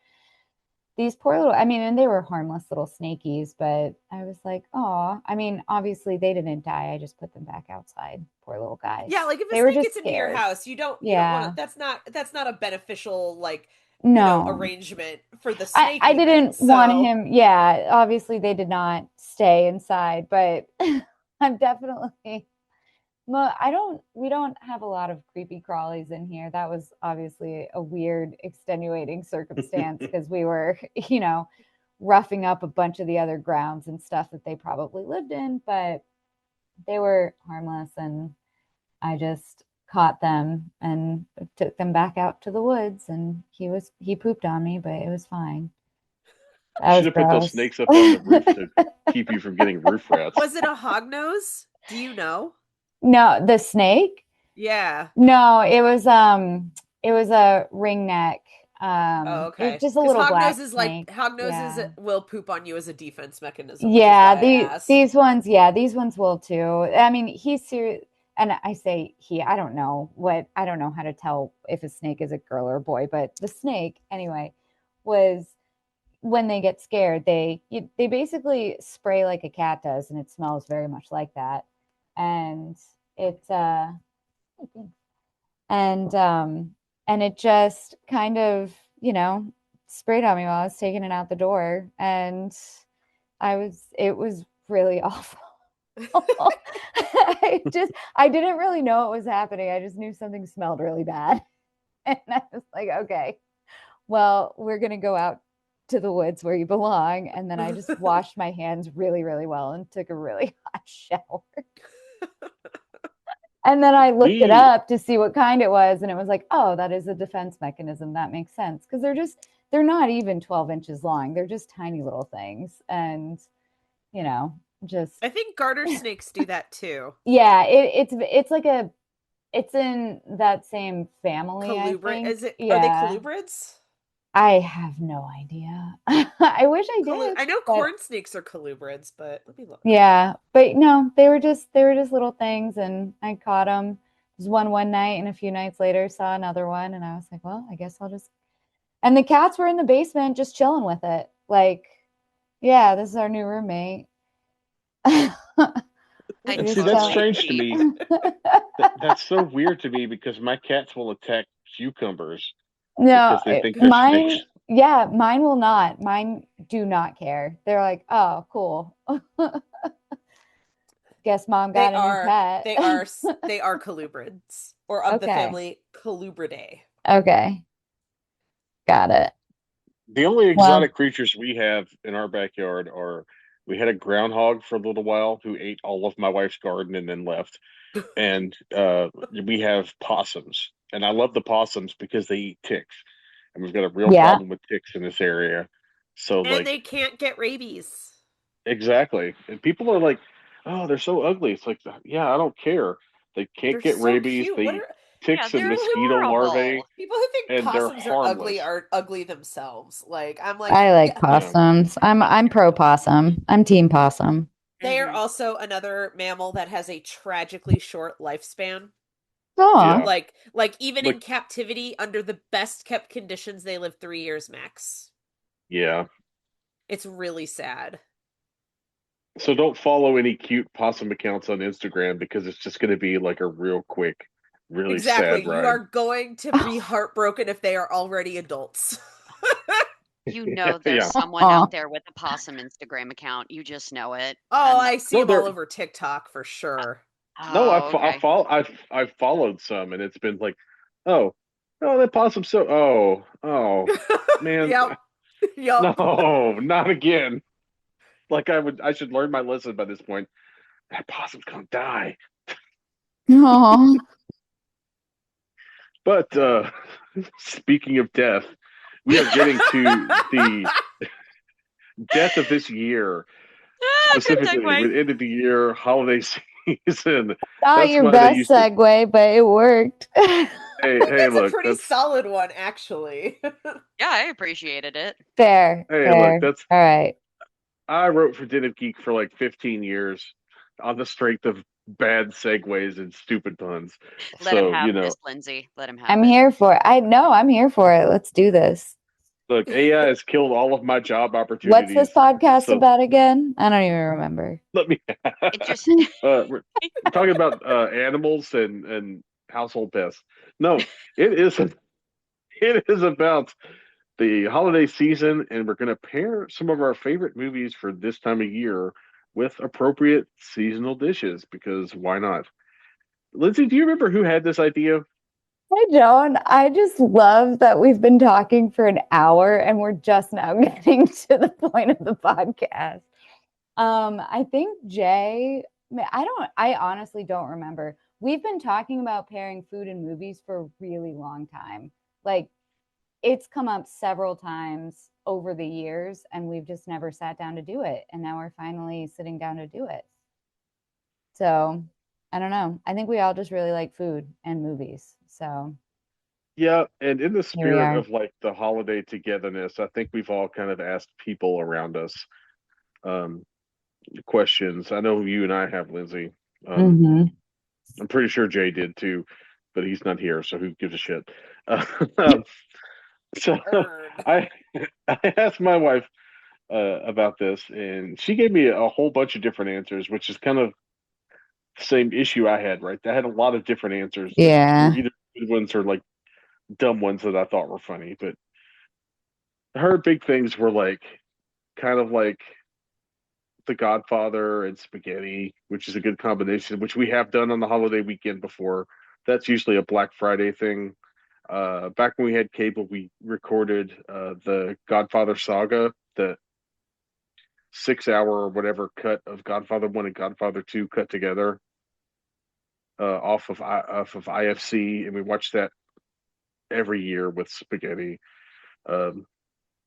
these poor little, I mean, and they were harmless little snakies, but I was like, oh, I mean, obviously they didn't die. I just put them back outside. Poor little guys. Yeah, like if a They were snake just gets into your scared. house, you don't want Yeah. to, that's not a beneficial like, No. arrangement for the snake I even. didn't want So, him. Yeah, obviously they did not stay inside, but I'm definitely well, we don't have a lot of creepy crawlies in here. That was obviously a weird extenuating circumstance because we were, roughing up a bunch of the other grounds and stuff that they probably lived in, but they were harmless and I just caught them and took them back out to the woods and he pooped on me, but it was fine. You That should was have put those gross. snakes up on the roof to keep you from getting roof rats. was it a hognose? Do you know? No, the snake? Yeah. No, it was a ring neck. Oh, It was okay. just a Because little black hognose is like snake. hognoses Yeah. will poop on you as a defense mechanism, which is Yeah, why I asked. these ones will too. I mean, he's serious, and I say I don't know I don't know how to tell if a snake is a girl or a boy, but the snake anyway was when they get scared, they basically spray like a cat does, and it smells very much like that. And it's and it just kind of sprayed on me while I was taking it out the door, and it was really awful. I didn't really know what was happening. I just knew something smelled really bad. And I was like, okay, well, we're gonna go out to the woods where you belong. And then I just washed my hands really, really well and took a really hot shower. And then I looked it We up to see what kind it was, and it was like, oh, that is a defense mechanism. That makes sense because they're not even 12 inches long. They're just tiny little things, and just I think garter snakes do that too. yeah, it's like it's in that same family, I Colubrid, think. are they Yeah, colubrids? I have no idea. I wish I did, I know but corn snakes are colubrids, but let me look. yeah, but no, they were just little things, and I caught them. There's one night, and a few nights later saw another one, and I was like, well, I guess I'll just. And the cats were in the basement just chilling with it, like, yeah, this is our new roommate. I and We're see just that's totally chilling. strange to agree. me. That's so weird to me because my cats will attack cucumbers No, because they think they're mine, snakes. yeah, mine will not. Mine do not care. They're like, oh, cool. Guess mom They got a new are pet. they are colubrids or of the Okay. family Colubridae. Okay. Got it. The only Well, exotic creatures we have in our backyard are we had a groundhog for a little while who ate all of my wife's garden and then left. And we have possums. And I love the possums because they eat ticks. And we've got a real yeah. problem with ticks in this area. So And like they can't get rabies. exactly. And people are like, "Oh, they're so ugly." It's like, yeah, I don't care. They can't They're get so rabies. cute. They What eat are Yeah, ticks and they're mosquito larvae, adorable. people who think and they're possums harmless. are ugly themselves? Like I'm like, I like yeah, Yeah. possums. I'm pro possum. I'm team possum. they are Hmm. also another mammal that has a tragically short lifespan. Oh, Yeah. Like even in Like, captivity, under the best kept conditions, they live 3 years max. yeah. It's really sad. So don't follow any cute possum accounts on Instagram because it's just going to be like a real quick, really sad Exactly. You ride. are going to be heartbroken if they are already adults. You know there's Yeah. someone out there with a possum Instagram account. You just know it. Oh, And I see No, them all they're over TikTok for sure. no. oh, okay. I've followed some, and it's been like, oh, oh, that possum. So, oh, man, Yep. Yep. no, not again. Like I should learn my lesson by this point. That possum's gonna die. oh, But speaking of death, we are getting to the death of this year, Ah, good specifically segue. with end of the year holiday season. not That's your why they best used to. segue, but it worked. I Hey, think hey, that's a look, pretty that's solid one, actually. Yeah, I appreciated it. Fair, hey, look, fair. that's All right. I wrote for Den of Geek for like 15 years on the strength of bad segues and stupid puns. Let him So, have this, Lindsay. Let him have I'm it. here for it. I know I'm here for it. Let's do this. Look, AI has killed all of my job What's this opportunities. podcast So about again? I don't even remember. let me. It just We're talking about animals and household pests. No, it is. It is about the holiday season, and we're going to pair some of our favorite movies for this time of year with appropriate seasonal dishes because why not? Lindsay, do you remember who had this idea? I don't. I just love that we've been talking for an hour and we're just now getting to the point of the podcast. I think Jay, I honestly don't remember. We've been talking about pairing food and movies for a really long time. Like it's come up several times over the years and we've just never sat down to do it. And now we're finally sitting down to do it. So I don't know. I think we all just really like food and movies. So Yeah, and in the here we spirit are. of like the holiday togetherness, I think we've all kind of asked people around us um, questions. I know you and I have, Lindsay. Um, Mm-hmm. I'm pretty sure Jay did too, but he's not here, so who gives a shit? Uh, um, so Earn. I I asked my wife about this, and she gave me a whole bunch of different answers, which is kind of the same issue I had. Right, I had a lot of different answers that were Yeah. either good ones or like dumb ones that I thought were funny. But her big things were like kind of like The Godfather and spaghetti, which is a good combination, which we have done on the holiday weekend before. That's usually a Black Friday thing. Back when we had cable, we recorded the Godfather saga, the 6 hour or whatever cut of Godfather 1 and Godfather 2 cut together off of IFC, and we watched that every year with spaghetti. Um,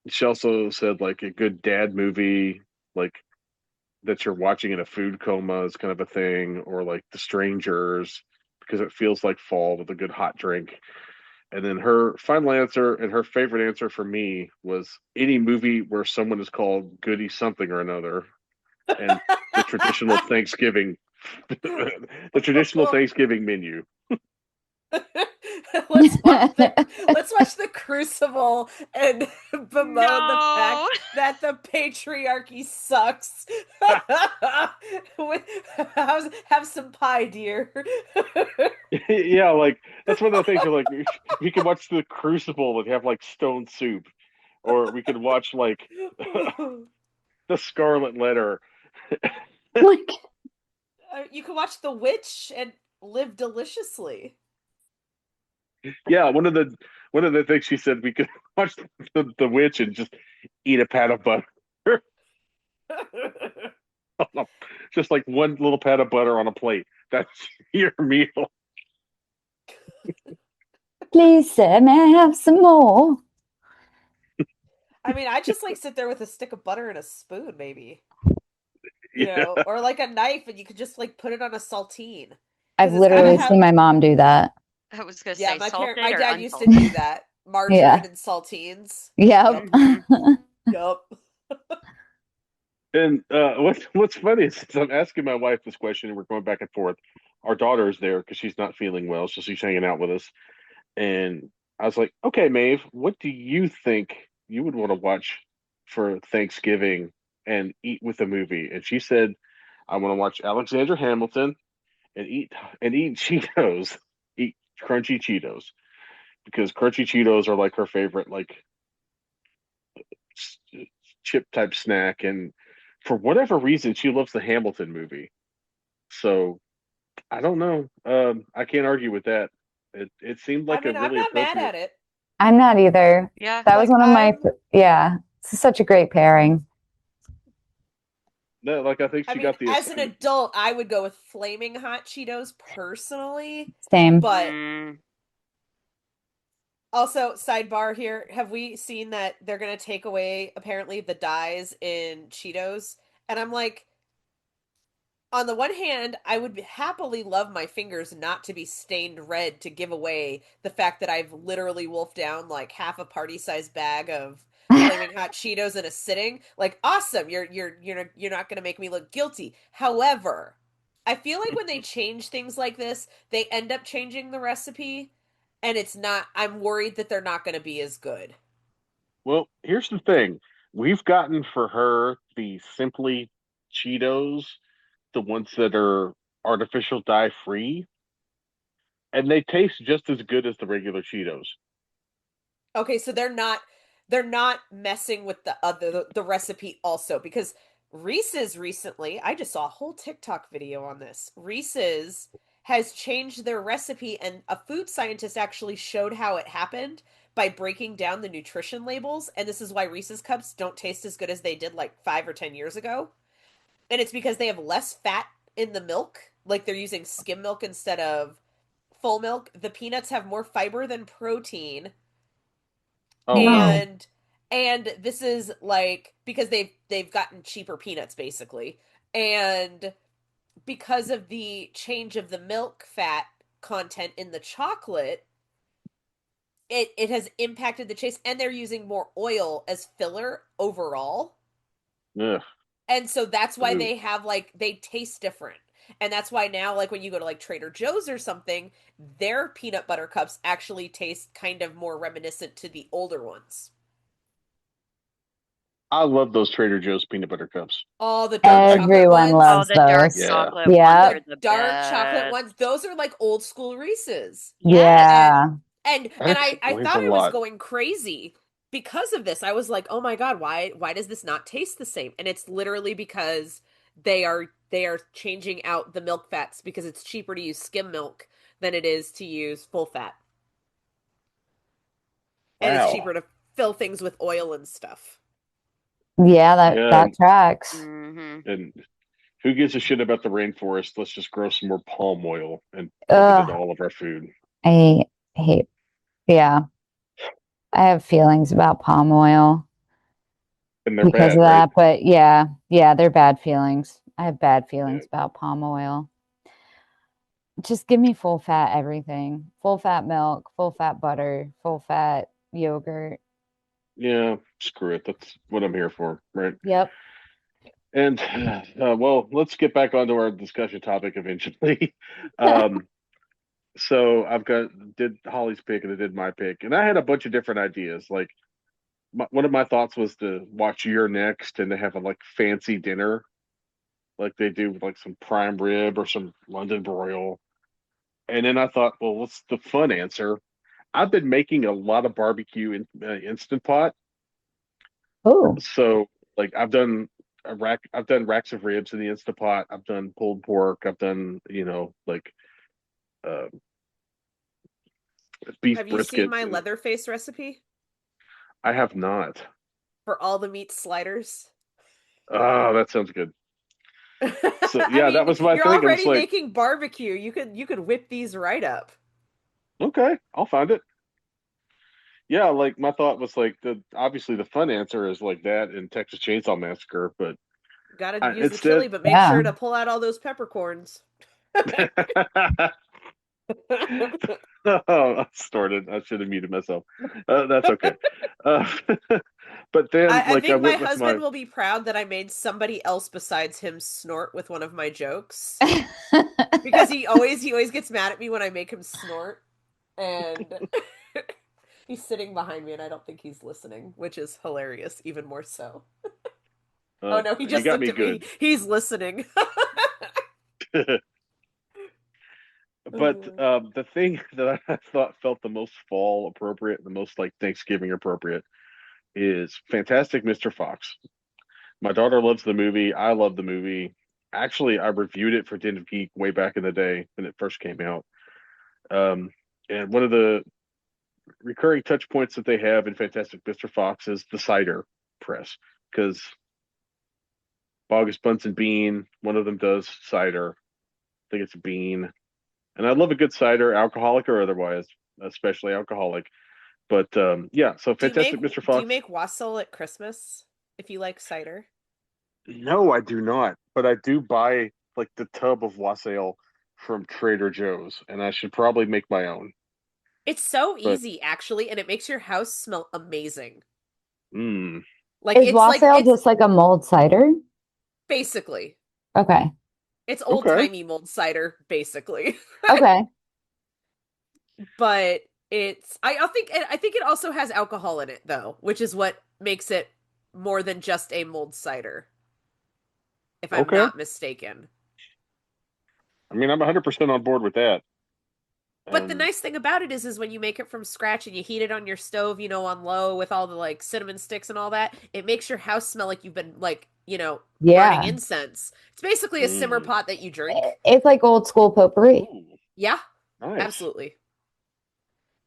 she also said like a good dad movie, like that you're watching in a food coma is kind of a thing, or like The Strangers because it feels like fall with a good hot drink. And then her final answer and her favorite answer for me was any movie where someone is called Goody something or another, and the traditional Thanksgiving, the traditional Thanksgiving menu. let's watch the let's watch the Crucible and bemoan the fact no. that the patriarchy sucks. With, have some pie, dear. Yeah, like that's one of the things where like we could watch the Crucible and have like stone soup, or we could watch like the Scarlet Letter. Like You can watch The Witch and live deliciously. Yeah, one of the things she said we could watch the witch and just eat a pat of butter, just like one little pat of butter on a plate. That's your meal. please, sir, may I have some more? I mean, I just like sit there with a stick of butter and a spoon, maybe. Yeah, Or like a knife, and you could just like put it on a saltine I've because it's kind of literally how. seen my mom do that. I was gonna Yeah, say salted my or dad used to do unsalted. that. Margarine Yeah. and saltines. Yep. Yup, Hmm. yup. and what's funny is since I'm asking my wife this question and we're going back and forth. Our daughter is there because she's not feeling well, so she's hanging out with us. And I was like, "Okay, Maeve, what do you think you would want to watch for Thanksgiving and eat with a movie?" And she said, "I want to watch Alexander Hamilton and eat Cheetos, eat crunchy Cheetos because crunchy Cheetos are like her favorite like chip type snack." And for whatever reason, she loves the Hamilton movie. So I don't know. I can't argue with that. It seemed I like a mean, I'm really not mad appropriate. at it. I'm not either. Yeah. That was Like one of my, I'm yeah, it's such a great pairing. No, like I think I she mean, got the as an assignment. adult, I would go with flaming hot Cheetos personally, Same. but Mm. also, sidebar here, have we seen that they're going to take away apparently the dyes in Cheetos? And I'm like, on the one hand, I would happily love my fingers not to be stained red to give away the fact that I've literally wolfed down like half a party-sized bag of flaming hot Cheetos in a sitting. Like, awesome, you're not going to make me look guilty. However, I feel like when they change things like this, they end up changing the recipe, and it's not. I'm worried that they're not going to be as good. Well, here's the thing. We've gotten for her the Simply Cheetos, the ones that are artificial dye free, and they taste just as good as the regular Cheetos. Okay, so they're not messing with the recipe also because Reese's recently, I just saw a whole TikTok video on this. Reese's has changed their recipe and a food scientist actually showed how it happened by breaking down the nutrition labels, and this is why Reese's cups don't taste as good as they did like 5 or 10 years ago. And it's because they have less fat in the milk, like they're using skim milk instead of full milk. The peanuts have more fiber than protein, Oh wow. Mm. and and this is like because they've gotten cheaper peanuts basically, and because of the change of the milk fat content in the chocolate, it has impacted the taste, and they're using more oil as filler overall, Ugh. and so that's why Ooh. they have like they taste different. And that's why now, like when you go to like Trader Joe's or something, their peanut butter cups actually taste kind of more reminiscent to the older ones. I love those Trader Joe's peanut butter cups. Oh, the dark I chocolate Everyone ones. Oh, loves the dark those. Yeah. chocolate ones Yep. are The the dark chocolate best. ones. Those are like old school Reese's. Yes. And Yeah. and That I explains a thought I was lot. going crazy because of this. I was like, "Oh my God, why does this not taste the same?" And it's literally because they are changing out the milk fats because it's cheaper to use skim milk than it is to use full fat. And it's Wow. cheaper to fill things with oil and stuff. Yeah, that Yeah, that tracks. Hmm. and who gives a shit about the rainforest? Let's just grow some more palm oil and pump it into Ugh, all of our food. I hate. Yeah, I have feelings about palm oil And they're because of bad, right? that, but yeah, they're bad feelings. I have bad Yeah. feelings about palm oil. Just give me full fat everything. Full fat milk, full fat butter, full fat yogurt. Yeah, screw it. That's what I'm here for, right? Yep. And well, let's get back onto our discussion topic eventually. Um, so I've got did Holly's pick and I did my pick, and I had a bunch of different ideas. Like one of my thoughts was to watch Your Next and to have a like fancy dinner, like they do with like some prime rib or some London broil. And then I thought, well, what's the fun answer? I've been making a lot of barbecue in Instant Pot. Oh, So like I've done racks of ribs in the Instant Pot. I've done pulled pork. I've done, like uh, beef Have you seen brisket. my And Leatherface recipe I have not. for all the meat sliders? Oh, that sounds good. So I yeah, that mean, was my you're thing. I was already like, making barbecue. You could whip these right up. okay, I'll find it. Yeah, like my thought was like the obviously the fun answer is like that in Texas Chainsaw Massacre, but Gotta use the instead chili, but make yeah. sure to pull out all those peppercorns. oh, I started. I should have muted myself. That's okay. Uh, but then, I like, I think my went with my. husband will be proud that I made somebody else besides him snort with one of my jokes. Because he always gets mad at me when I make him snort. And he's sitting behind me and I don't think he's listening, which is hilarious, even more so. Oh no, he You just got looked me at me. good. He's listening. But the thing that I thought felt the most fall appropriate, the most like Thanksgiving appropriate, is Fantastic Mr. Fox. My daughter loves the movie. I love the movie. Actually, I reviewed it for Den of Geek way back in the day when it first came out. Um, and one of the recurring touch points that they have in Fantastic Mr. Fox is the cider press because Bogus Bunsen Bean, one of them does cider. I think it's bean, and I love a good cider, alcoholic or otherwise, especially alcoholic. But yeah, so Do you make Fantastic Mr. do you Fox. make wassail at Christmas if you like cider? No, I do not, but I do buy like the tub of wassail from Trader Joe's, and I should probably make my own. It's so But easy actually, and it makes your house smell amazing. mm, Like Is it's like wassail it's just like a mulled cider? basically Okay. it's okay, old-timey mulled cider basically. Okay. But I think it also has alcohol in it though, which is what makes it more than just a mulled cider, if I'm Okay. not mistaken. I mean, I'm 100% on board with that. But the And nice thing about it is when you make it from scratch and you heat it on your stove, on low with all the like cinnamon sticks and all that, it makes your house smell like you've been like, burning Yeah. incense. It's basically a simmer mm, pot that you drink. It's like old school potpourri. ooh, Yeah, nice. absolutely.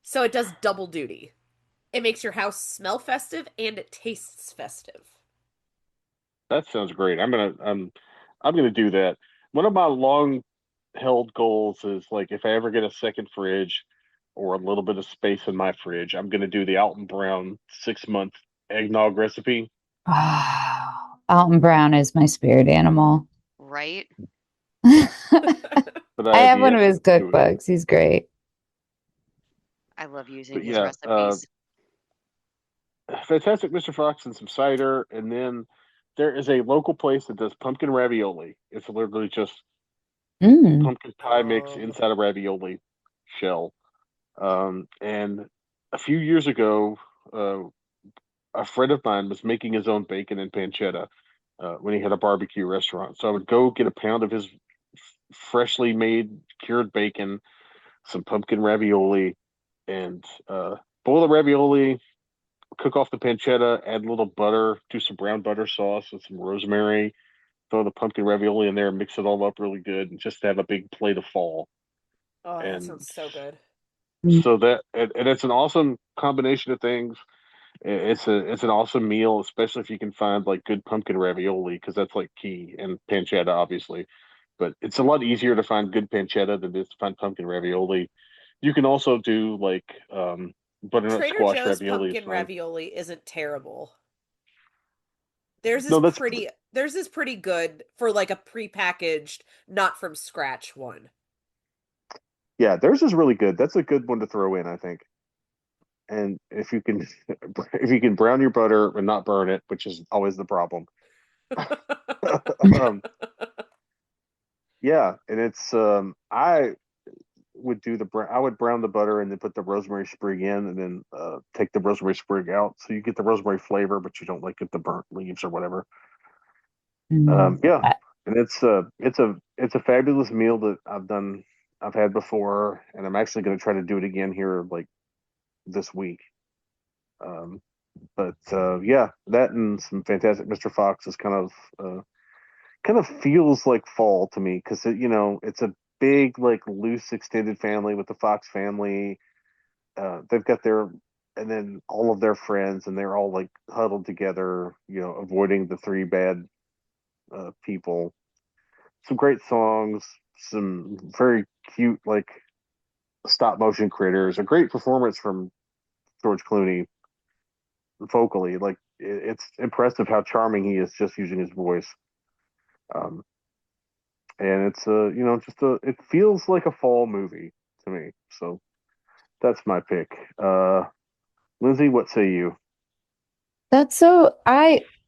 So it does double duty. It makes your house smell festive and it tastes festive. That sounds great. I'm gonna do that. One of my long held goals is like if I ever get a second fridge or a little bit of space in my fridge, I'm gonna do the Alton Brown 6 month eggnog recipe. Oh, Alton Brown is my spirit animal. Right? I But I have have one yet of his to do it. cookbooks. He's great. I love using But his yeah, recipes. fantastic Mr. Fox and some cider, and then there is a local place that does pumpkin ravioli. It's literally just Mm. pumpkin pie mix Um, inside a ravioli shell. And a few years ago, uh, a friend of mine was making his own bacon and pancetta when he had a barbecue restaurant. So I would go get a pound of his freshly made cured bacon, some pumpkin ravioli, and boil the ravioli, cook off the pancetta, add a little butter, do some brown butter sauce with some rosemary, throw the pumpkin ravioli in there, mix it all up really good, and just have a big plate of fall. oh, that And sounds so good. so and it's an awesome combination of things. It's an awesome meal, especially if you can find like good pumpkin ravioli because that's like key and pancetta obviously. But it's a lot easier to find good pancetta than it is to find pumpkin ravioli. You can also do like butternut Trader squash Joe's ravioli is pumpkin fine. ravioli isn't terrible. No, that's Theirs is pretty good for like a prepackaged, not from scratch one. yeah, theirs is really good. That's a good one to throw in, I think. And if you can if you can brown your butter and not burn it, which is always the problem. um, yeah, and it's I would do I would brown the butter and then put the rosemary sprig in and then take the rosemary sprig out so you get the rosemary flavor, but you don't like get the burnt leaves or whatever. Mm. Yeah, and it's a fabulous meal that I've had before, and I'm actually going to try to do it again here like this week. Um, but yeah, that and some fantastic Mr. Fox is kind of feels like fall to me because it's a big like loose extended family with the Fox family. They've got their and then all of their friends, and they're all like huddled together, avoiding the three bad people. Some great songs, some very cute like stop motion critters, a great performance from George Clooney vocally. Like it's impressive how charming he is just using his voice. Um, and it's just it feels like a fall movie to me. So that's my pick. Lindsay, what say you? That's so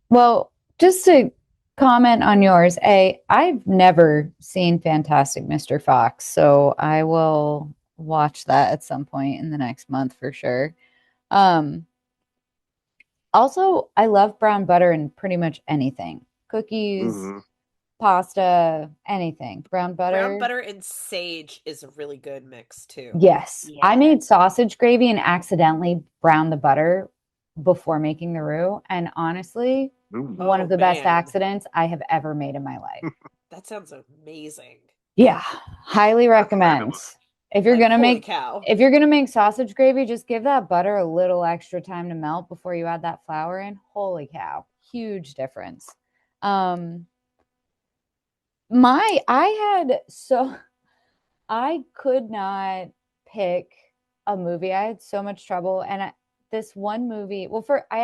well, just to comment on yours, I've never seen Fantastic Mr. Fox, so I will watch that at some point in the next month for sure. Um, Also, I love brown butter in pretty much anything. Cookies, Hmm. pasta, anything. Brown Brown butter. butter and sage is a really good mix too. Yes. I Yeah. made sausage gravy and accidentally browned the butter before making the roux. And honestly, Ooh, one Oh of the best man, accidents I have ever made in my life. that sounds amazing. Yeah, highly that's recommend. fabulous. If you're Like, gonna holy make cow. if you're gonna make sausage gravy, just give that butter a little extra time to melt before you add that flour in. Holy cow, huge difference. Um, I had so I could not pick a movie. I had so much trouble, and this one movie. Well, for I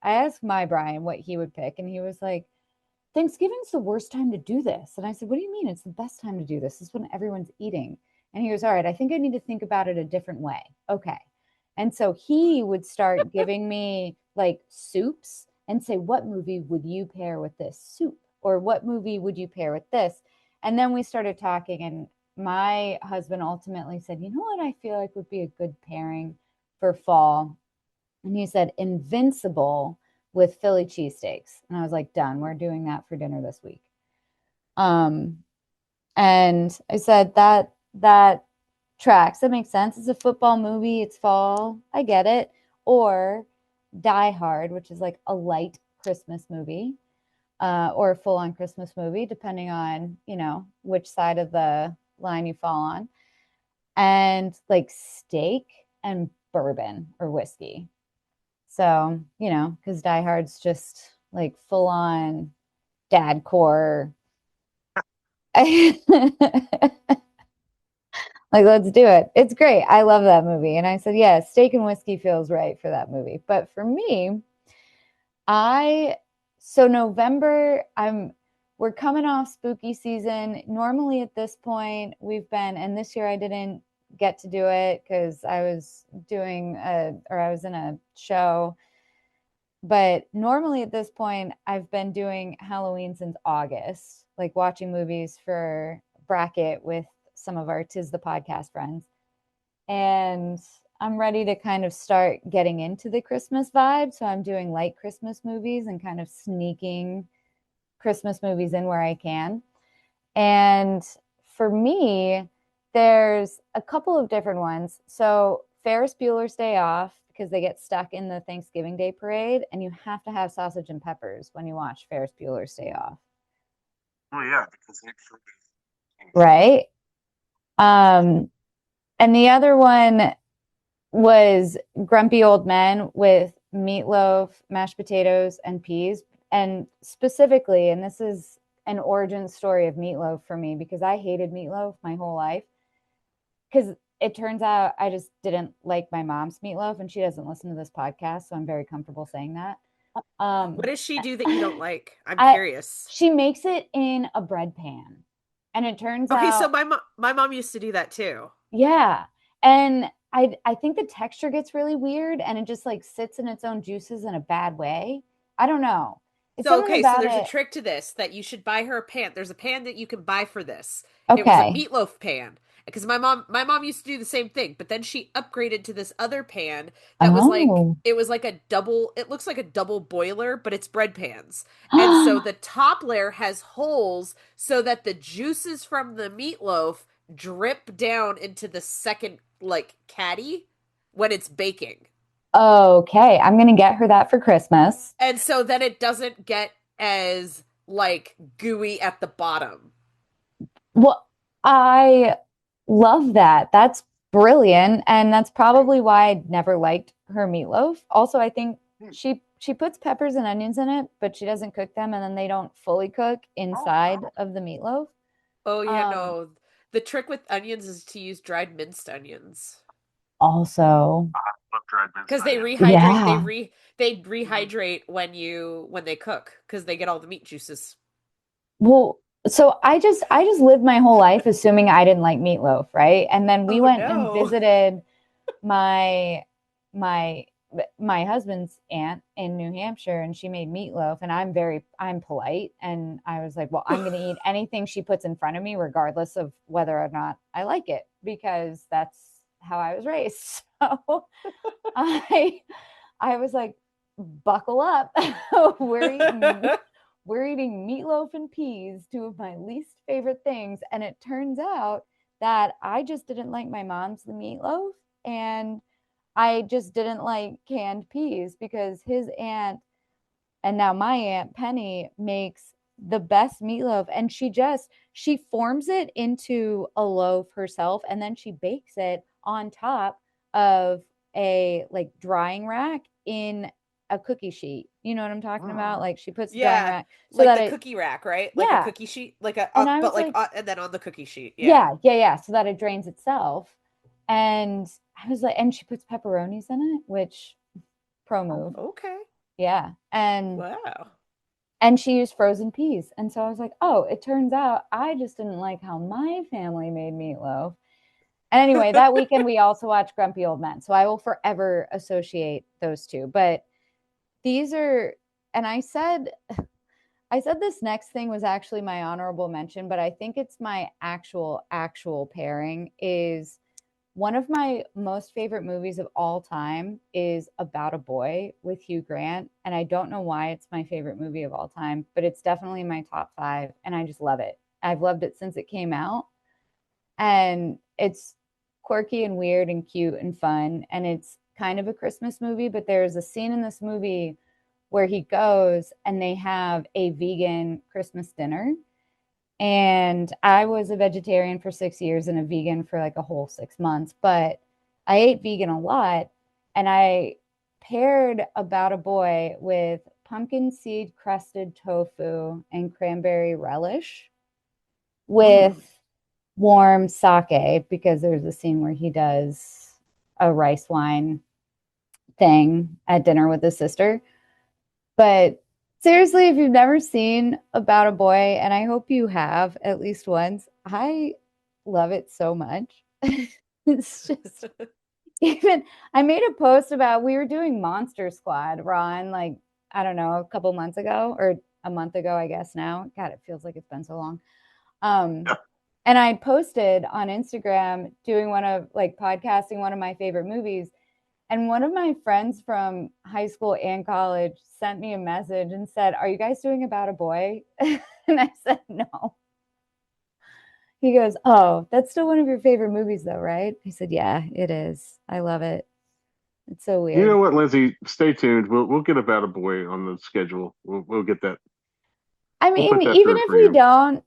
asked my Brian what he would pick, and he was like, Thanksgiving's the worst time to do this. And I said, What do you mean? It's the best time to do this. It's when everyone's eating. And he goes, All right, I think I need to think about it a different way. Okay. And so he would start giving me like soups and say, What movie would you pair with this soup? Or what movie would you pair with this? And then we started talking, and my husband ultimately said, you know what I feel like would be a good pairing for fall? And he said, Invincible with Philly cheesesteaks. And I was like, done. We're doing that for dinner this week. And I said that tracks. That makes sense. It's a football movie. It's fall. I get it. Or Die Hard, which is like a light Christmas movie, or a full-on Christmas movie, depending on, you know, which side of the line you fall on. And like steak and bourbon or whiskey. So, you know, because Die Hard's just like full-on dad core. Like, let's do it. It's great. I love that movie. And I said, yeah, steak and whiskey feels right for that movie. But for me, so November, we're coming off spooky season. Normally at this point, and this year I didn't get to do it because I was I was in a show. But normally at this point, I've been doing Halloween since August, like watching movies for bracket with some of our Tis the Podcast friends. And I'm ready to kind of start getting into the Christmas vibe. So I'm doing light Christmas movies and kind of sneaking Christmas movies in where I can. And for me, there's a couple of different ones. So Ferris Bueller's Day Off, because they get stuck in the Thanksgiving Day parade, and you have to have sausage and peppers when you watch Ferris Bueller's Day Off. Oh yeah, because Right? And the other one was Grumpy Old Men with meatloaf, mashed potatoes, and peas. And specifically, and this is an origin story of meatloaf for me, because I hated meatloaf my whole life. Because it turns out I just didn't like my mom's meatloaf, and she doesn't listen to this podcast, so I'm very comfortable saying that. What does she do that you don't like? I'm I- curious. She makes it in a bread pan, and it turns Okay, out so my mom used to do that too. yeah. And I think the texture gets really weird, and it just like sits in its own juices in a bad way. I don't know. It's So something okay, so about there's a it. trick to this that you should buy her a pan. There's a pan that you can buy for this. It was a Okay. meatloaf pan because my mom used to do the same thing, but then she upgraded to this other pan that was like Oh. it was like a double it looks like a double boiler, but it's bread pans. And so the top layer has holes so that the juices from the meatloaf drip down into the second like caddy when it's baking. Okay. I'm gonna get her that for Christmas. And so then it doesn't get as like gooey at the bottom. Well, I love that. That's brilliant. And that's probably why I never liked her meatloaf. Also, I think she puts peppers and onions in it, but she doesn't cook them, and then they don't fully cook inside of the meatloaf. Oh yeah, Um, no. The trick with onions is to use dried minced onions. Also, love dried minced Because they onions. rehydrate, yeah. they rehydrate when they cook because they get all the meat juices. Well, so I just lived my whole life assuming I didn't like meatloaf, right? And then we Oh went and no. visited my my my husband's aunt in New Hampshire, and she made meatloaf, and I'm polite, and I was like, well, I'm going to eat anything she puts in front of me regardless of whether or not I like it, because that's how I was raised. So I was like, buckle up. we're eating we're eating meatloaf and peas, two of my least favorite things. And it turns out that I just didn't like my mom's meatloaf, and I just didn't like canned peas, because his aunt, and now my aunt Penny, makes the best meatloaf, and she forms it into a loaf herself, and then she bakes it on top of a like drying rack in a cookie sheet. You know what I'm talking about? Like she puts the drying Yeah, rack so like that the it cookie rack, right? Like a yeah. cookie sheet, And I but was like, and then on the cookie sheet. Yeah. yeah, so that it drains itself. And I was like, and she puts pepperonis in it, which pro move. Okay. Yeah. Wow. And she used frozen peas. And so I was like, oh, it turns out I just didn't like how my family made meatloaf. And anyway, that weekend we also watched Grumpy Old Men. So I will forever associate those two. But these are, and I said, I said this next thing was actually my honorable mention, but I think it's my actual pairing is one of my most favorite movies of all time is About a Boy with Hugh Grant. And I don't know why it's my favorite movie of all time, but it's definitely my top five. And I just love it. I've loved it since it came out. And it's quirky and weird and cute and fun. And it's kind of a Christmas movie, but there's a scene in this movie where he goes and they have a vegan Christmas dinner. And I was a vegetarian for 6 years and a vegan for like a whole 6 months, but I ate vegan a lot. And I paired About a Boy with pumpkin seed crusted tofu and cranberry relish with warm sake because there's a scene where he does a rice wine thing at dinner with his sister. But seriously, if you've never seen About a Boy, and I hope you have at least once, I love it so much. It's just even I made a post about we were doing Monster Squad, Ron, like I don't know, a couple months ago or a month ago, I guess now. God, it feels like it's been so long. Um, and I posted on Instagram doing one of like podcasting one of my favorite movies. And one of my friends from high school and college sent me a message and said, "Are you guys doing About a Boy?" And I said, "No." He goes, "Oh, that's still one of your favorite movies, though, right?" I said, "Yeah, it is. I love it. It's so You know weird." what, Lindsay? Stay tuned. We'll get About a Boy on the schedule. We'll get that. I We'll mean, put that even through if for we you. don't,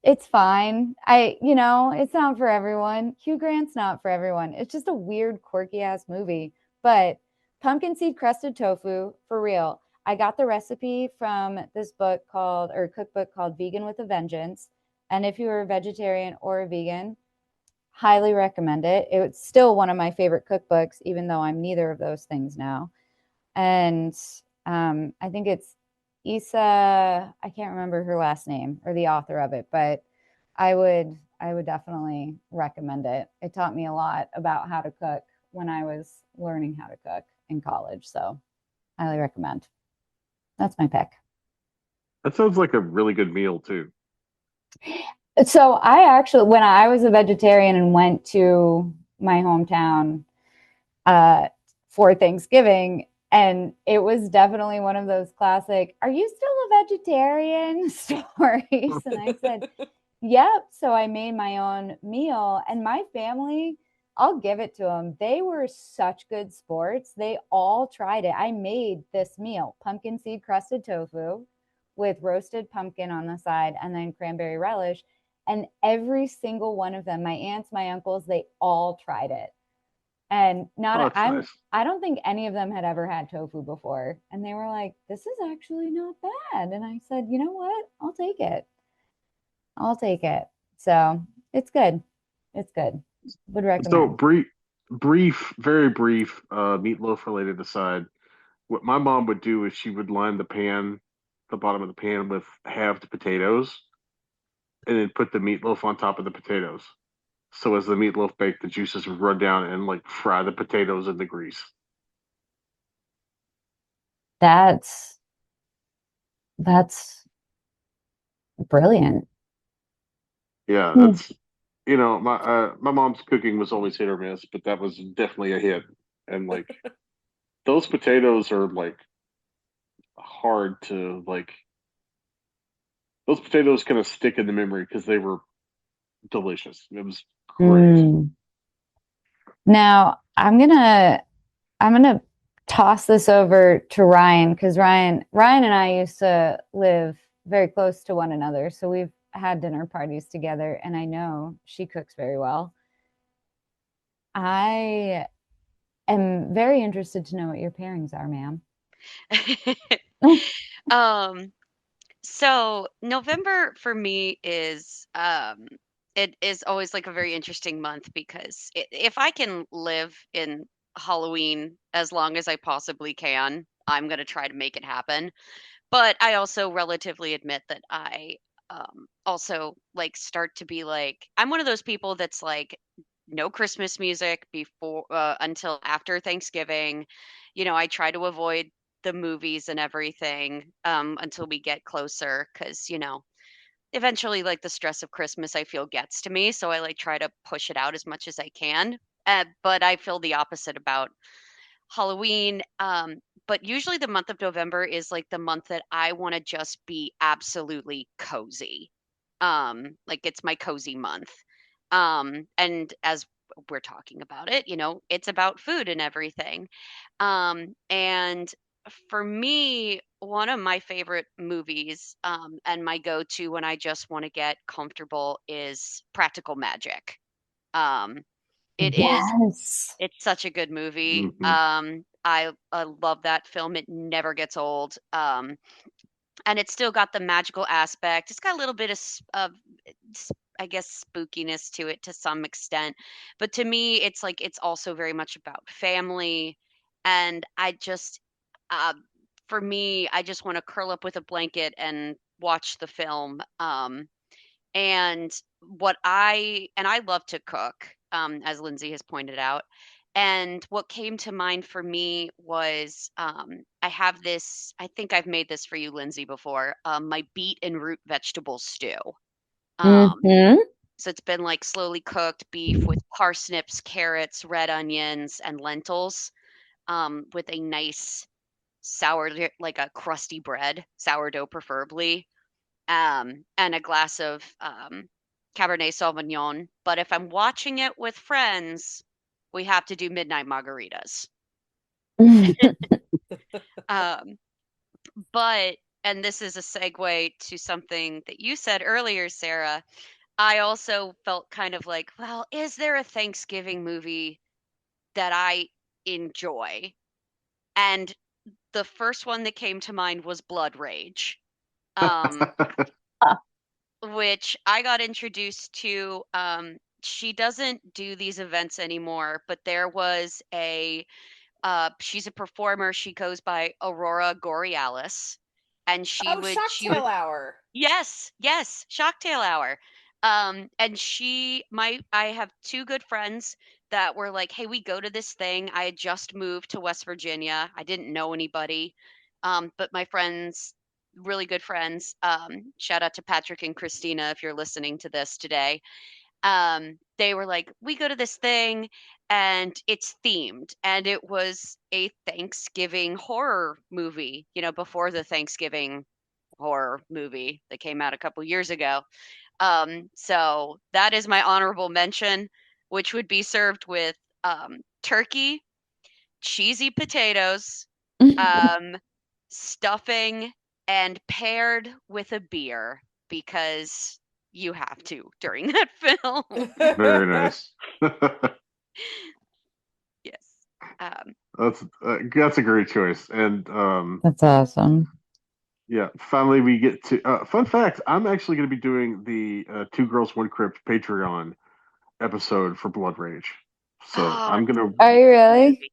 it's fine. It's not for everyone. Hugh Grant's not for everyone. It's just a weird, quirky ass movie. But pumpkin seed crusted tofu, for real. I got the recipe from this book called or cookbook called Vegan with a Vengeance. And if you're a vegetarian or a vegan, highly recommend it. It's still one of my favorite cookbooks, even though I'm neither of those things now. And I think it's Issa. I can't remember her last name or the author of it, but I would definitely recommend it. It taught me a lot about how to cook when I was learning how to cook in college. So highly recommend. That's my pick. That sounds like a really good meal too. So I actually, when I was a vegetarian and went to my hometown uh, for Thanksgiving. And it was definitely one of those classic, "Are you still a vegetarian?" stories. And I said, "Yep." So I made my own meal. And my family, I'll give it to them. They were such good sports. They all tried it. I made this meal pumpkin seed crusted tofu with roasted pumpkin on the side and then cranberry relish. And every single one of them, my aunts, my uncles, they all tried it. And Oh, not that's I'm nice. I don't think any of them had ever had tofu before. And they were like, "This is actually not bad." And I said, "You know what? I'll take it. I'll take it." So it's good. It's good. Would So recommend. very brief, meatloaf related aside. What my mom would do is she would line the bottom of the pan with halved potatoes, and then put the meatloaf on top of the potatoes. So as the meatloaf baked, the juices would run down and like fry the potatoes in the grease. That's that's brilliant. Yeah, Hmm. that's my mom's cooking was always hit or miss, but that was definitely a hit. And like those potatoes are like hard to like those potatoes kind of stick in the memory because they were delicious. It was great. Mm. Now I'm gonna toss this over to Ryan because Ryan and I used to live very close to one another, so we've had dinner parties together, and I know she cooks very well. I am very interested to know what your pairings are, ma'am. Um, so November for me is it is always like a very interesting month because if I can live in Halloween as long as I possibly can, I'm going to try to make it happen. But I also relatively admit that I also like start to be like I'm one of those people that's like no Christmas music before until after Thanksgiving. I try to avoid the movies and everything until we get closer, because eventually, like, the stress of Christmas, I feel, gets to me, so I like try to push it out as much as I can. But I feel the opposite about Halloween. But usually the month of November is like the month that I want to just be absolutely cozy. Like, it's my cozy month. And as we're talking about it, it's about food and everything. And for me, one of my favorite movies, and my go-to when I just want to get comfortable, is Practical Magic. Um, it is Yes. it's such a good movie. Mhm. I love that film. It never gets old. And it's still got the magical aspect. It's got a little bit I guess, spookiness to it to some extent. But to me, it's like it's also very much about family. And uh, for me, I just want to curl up with a blanket and watch the film. And I love to cook, as Lindsay has pointed out. And what came to mind for me was, I have this, I think I've made this for you, Lindsay, before, my beet and root vegetable stew. Um, Hmm. so it's been like slowly cooked beef with parsnips, carrots, red onions, and lentils, with a nice like a crusty bread, sourdough preferably, and a glass of Cabernet Sauvignon. But if I'm watching it with friends, we have to do midnight margaritas. Um, but, and this is a segue to something that you said earlier, Sarah. I also felt kind of like, well, is there a Thanksgiving movie that I enjoy? And the first one that came to mind was Blood Rage. Um, which I got introduced to. She doesn't do these events anymore, but there was she's a performer. She goes by Aurora Borealis, and Oh, she would Shocktail Hour. yes, yes, Shocktail Hour. And I have two good friends that were like, "Hey, we go to this thing." I had just moved to West Virginia. I didn't know anybody. But my friends, really good friends, shout out to Patrick and Christina if you're listening to this today. They were like, "We go to this thing and it's themed." And it was a Thanksgiving horror movie, before the Thanksgiving horror movie that came out a couple years ago. So that is my honorable mention, which would be served with turkey, cheesy potatoes, um, stuffing, and paired with a beer, because you have to during that film. Very nice. Yes. Um, That's a great choice. And That's awesome. yeah, finally we get to fun fact, I'm actually going to be doing the Two Girls One Crypt Patreon episode for Blood Rage. So oh, I'm gonna Are you really?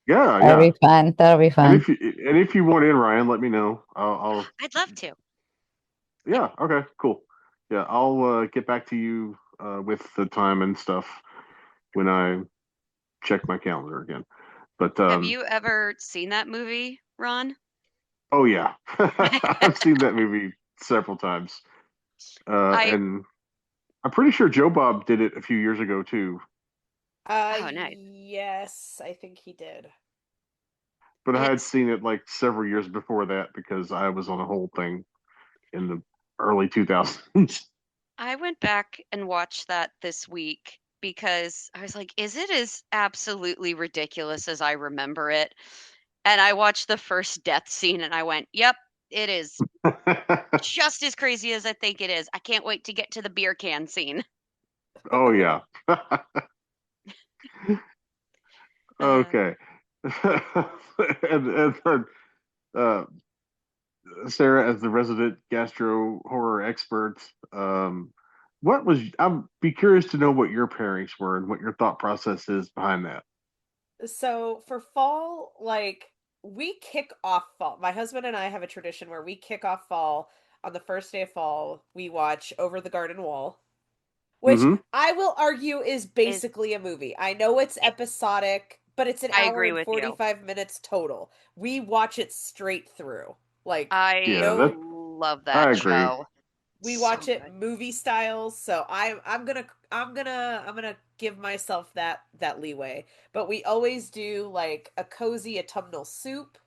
yeah, That'll yeah. be fun. That'll be And fun. if you want in, Ryan, let me know. I'll I'd love to. yeah, okay, cool. Yeah, I'll get back to you with the time and stuff when I check my calendar again. But Have you ever seen that movie, Ron? oh yeah, I've seen that movie several times, I and I'm pretty sure Joe Bob did it a few years ago too. Oh, nice. Yes, I think he did. But I had It's seen it like several years before that because I was on a whole thing in the early 2000s. I went back and watched that this week because I was like, is it as absolutely ridiculous as I remember it? And I watched the first death scene and I went, yep, it is just as crazy as I think it is. I can't wait to get to the beer can scene. Oh yeah. Uh, Okay. And uh, Sarah, as the resident gastro horror expert, I'm be curious to know what your pairings were and what your thought process is behind that. So for fall, like we kick off fall. My husband and I have a tradition where we kick off fall on the first day of fall. We watch Over the Garden Wall, which Mm-hmm. I will argue is is basically a movie. I know it's it, episodic, but it's an I hour agree and with you. 45 minutes total. We watch it straight through. Like, I Yeah, no, love I that agree. show. we So watch it good. movie styles, so I'm gonna give myself that leeway. But we always do like a cozy autumnal soup.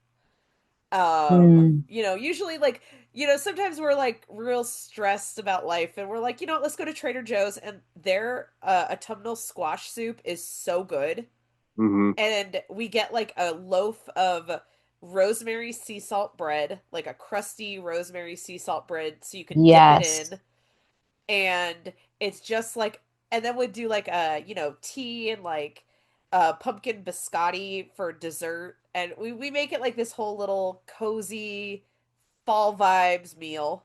Mm. Usually like, sometimes we're like real stressed about life and we're like, let's go to Trader Joe's, and their autumnal squash soup is so good. Hmm. And we get like a loaf of rosemary sea salt bread, like a crusty rosemary sea salt bread, so you can dip it Yes. in. And it's just like, and then we'd do like a, tea and like pumpkin biscotti for dessert. And we make it like this whole little cozy fall vibes meal.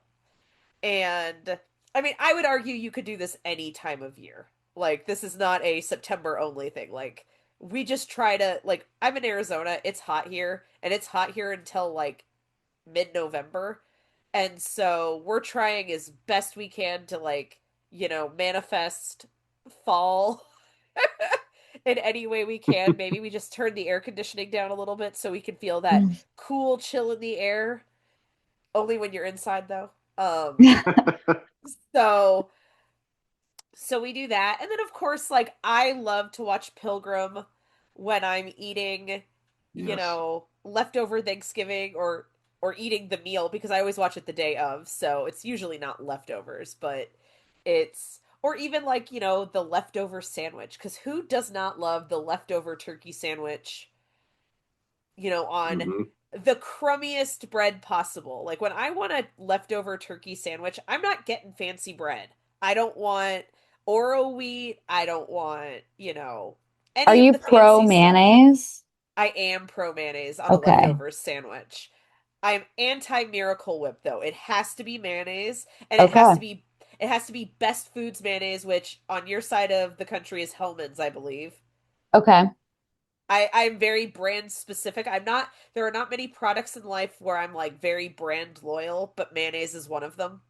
And I mean, I would argue you could do this any time of year. Like, this is not a September only thing. Like, we just try to, like, I'm in Arizona, it's hot here, and it's hot here until like mid-November. And so we're trying as best we can to, like, manifest fall in any way we can. Maybe we just turn the air conditioning down a little bit so we can feel that cool chill in the air. Only when you're inside, though. So we do that. And then of course, like, I love to watch Pilgrim when I'm eating, Yes. leftover Thanksgiving, or eating the meal, because I always watch it the day of. So it's usually not leftovers, but it's, or even like, the leftover sandwich, cuz who does not love the leftover turkey sandwich, on Hmm. the crummiest bread possible. Like, when I want a leftover turkey sandwich, I'm not getting fancy bread. I don't want Oro wheat. I don't want, Are any of you the pro fancy stuff. mayonnaise? I am pro mayonnaise on a Okay. leftover sandwich. I'm anti Miracle Whip, though. It has to be mayonnaise, and Okay. it has to be Best Foods mayonnaise, which on your side of the country is Hellman's, I believe. Okay. I'm very brand specific. There are not many products in life where I'm like very brand loyal, but mayonnaise is one of them.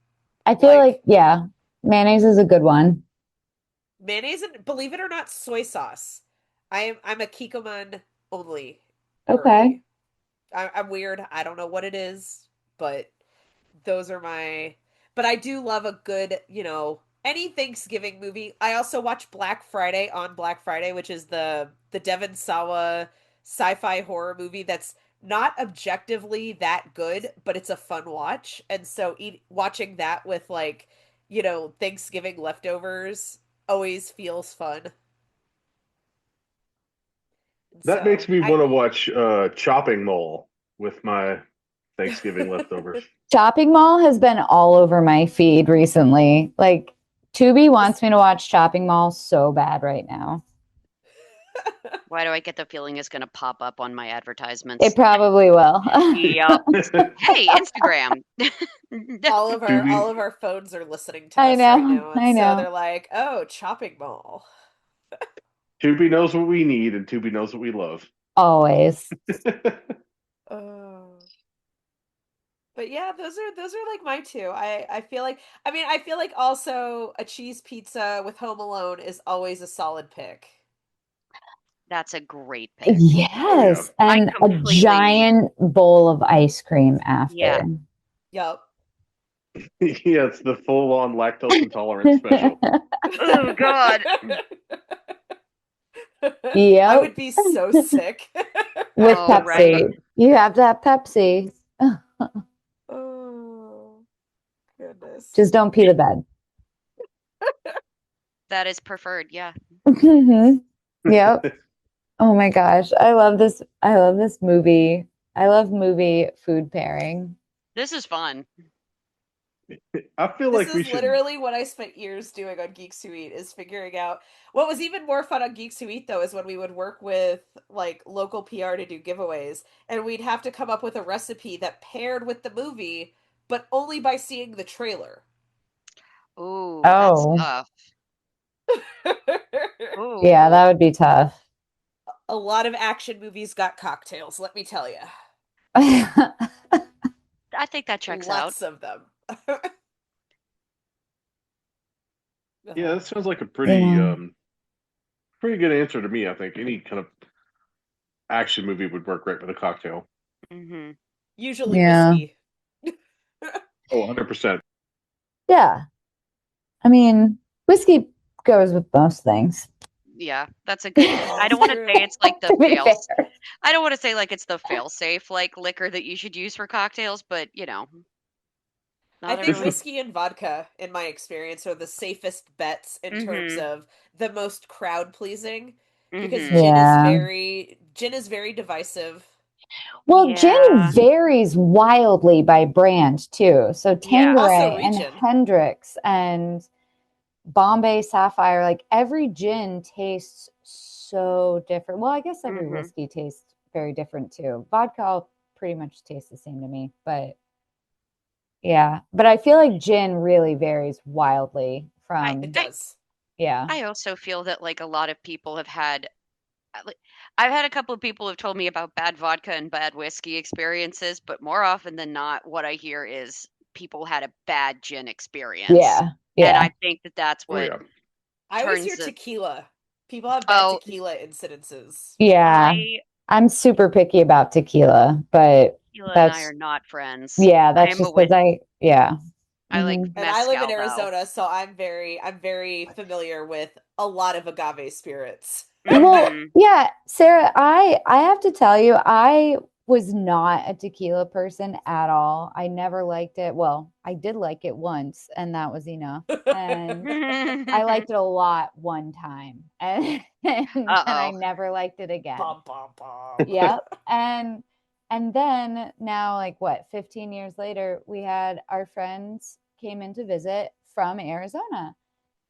I feel like, Like, yeah, mayonnaise is a good one. mayonnaise, and believe it or not, soy sauce. I'm a Kikkoman only Okay. girly. I'm weird. I don't know what it is, but those are my, but I do love a good, any Thanksgiving movie. I also watch Black Friday on Black Friday, which is the Devon Sawa sci-fi horror movie that's not objectively that good, but it's a fun watch. And so watching that with, like, Thanksgiving leftovers always feels fun. And That makes so me I want to watch Chopping Mall with my Thanksgiving leftovers. Shopping Mall has been all over my feed recently. Like, Tubi wants me to watch Shopping Mall so bad right now. Why do I get the feeling it's going to pop up on my It advertisements? probably will. Yep. Hey, Instagram. Tubi, all of our phones are listening to I us right know. now, and I so know. they're like, "Oh, Chopping Mall." Tubi knows what we need, and Tubi knows what we love. Always. Oh. But yeah, those are like my two. I feel like also a cheese pizza with Home Alone is always a solid pick. That's a great pick. Oh yeah, Yes. I And a completely, giant bowl of ice cream yeah. after. Yup. yeah, it's the full-on lactose intolerant special. Oh God. I Yep. would be so sick. With Oh, right. Pepsi. You have to have Pepsi. Oh, goodness. Just don't pee the bed. That is preferred. Yeah. Mhm. Yep. Oh my gosh. I love this. I love this movie. I love movie food pairing. This is fun. I feel This like we is should. literally what I spent years doing on Geeks Who Eat, is figuring out what was even more fun on Geeks Who Eat, though, is when we would work with like local PR to do giveaways, and we'd have to come up with a recipe that paired with the movie, but only by seeing the trailer. Oh, that's Oh, tough. yeah, Oh, that would be tough. A lot of action movies got cocktails, let me tell you. I think that checks out. Lots of them. Yeah, Uh-huh. that sounds like a Yeah. pretty good answer to me. I think any kind of action movie would work great with a cocktail. Hmm. Usually Yeah. whiskey. Oh, 100%. Yeah. I mean, whiskey goes with most things. Yeah, that's a good. I don't That's want to say true. it's like the To be fair. I don't want to say like it's the fail safe like liquor that you should use for cocktails, but I not think It's everyone. the whiskey and vodka, in my experience, are the safest bets in terms Mhm. of the most crowd pleasing because Mhm. Yeah. gin is very divisive. Well, gin Yeah. varies wildly by brand too. So Yeah. Also Tanqueray and region. Hendrix and Bombay Sapphire, like every gin tastes so different. Well, I guess every Mhm. whiskey tastes very different too. Vodka all pretty much tastes the same to me, but yeah. But I feel like gin really varies wildly I It from, I does. yeah. I also feel that like a lot of people have had like I've had a couple of people have told me about bad vodka and bad whiskey experiences, but more often than not, what I hear is people had a bad gin experience. Yeah. And Yeah. I think that that's oh what yeah. I always hear turns the tequila. People have bad oh, tequila incidences. Yeah. I I'm super picky about tequila, but Sheila and I that's, are not friends. yeah, I that's am a just because whis yeah. I like Hmm. And I live in mezcal though. Arizona, so I'm very familiar with a lot of agave spirits. Well, Mhm. yeah, Sarah, I have to tell you, I was not a tequila person at all. I never liked it. Well, I did like it once, and that was enough. And I liked it a lot one time, and and I Uh-oh. never liked it again. Bum bum bum. Yep. And then now, like what, 15 years later, we had our friends came in to visit from Arizona,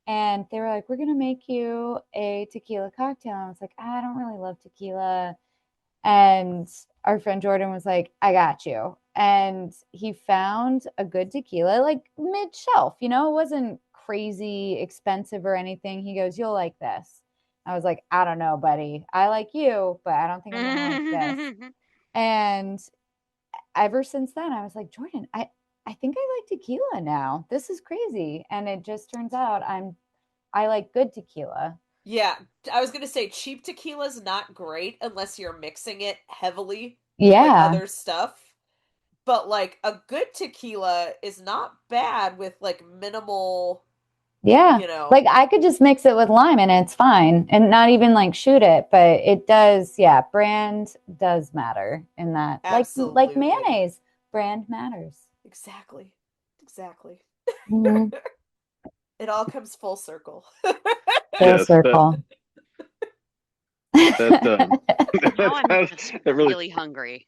and they were like, "We're gonna make you a tequila cocktail." And I was like, "I don't really love tequila." And our friend Jordan was like, "I got you." And he found a good tequila, like mid shelf, it wasn't crazy expensive or anything. He goes, "You'll like this." I was like, "I don't know, buddy. I like you, but I don't think I'm gonna like this." And ever since then, I was like, "Jordan, I think I like tequila now. This is crazy." And it just turns out I like good tequila. Yeah, I was gonna say cheap tequila's not great unless you're mixing it heavily with like Yeah. other stuff. But like a good tequila is not bad with like minimal, Yeah. you know. Like I could just mix it with lime and it's fine and not even like shoot it, but it does, yeah, brand does matter in that. Like Absolutely. mayonnaise, brand matters. Exactly. Exactly. Mhm. It all comes full circle. Full Yes, circle. that Now I'm just that really really hungry.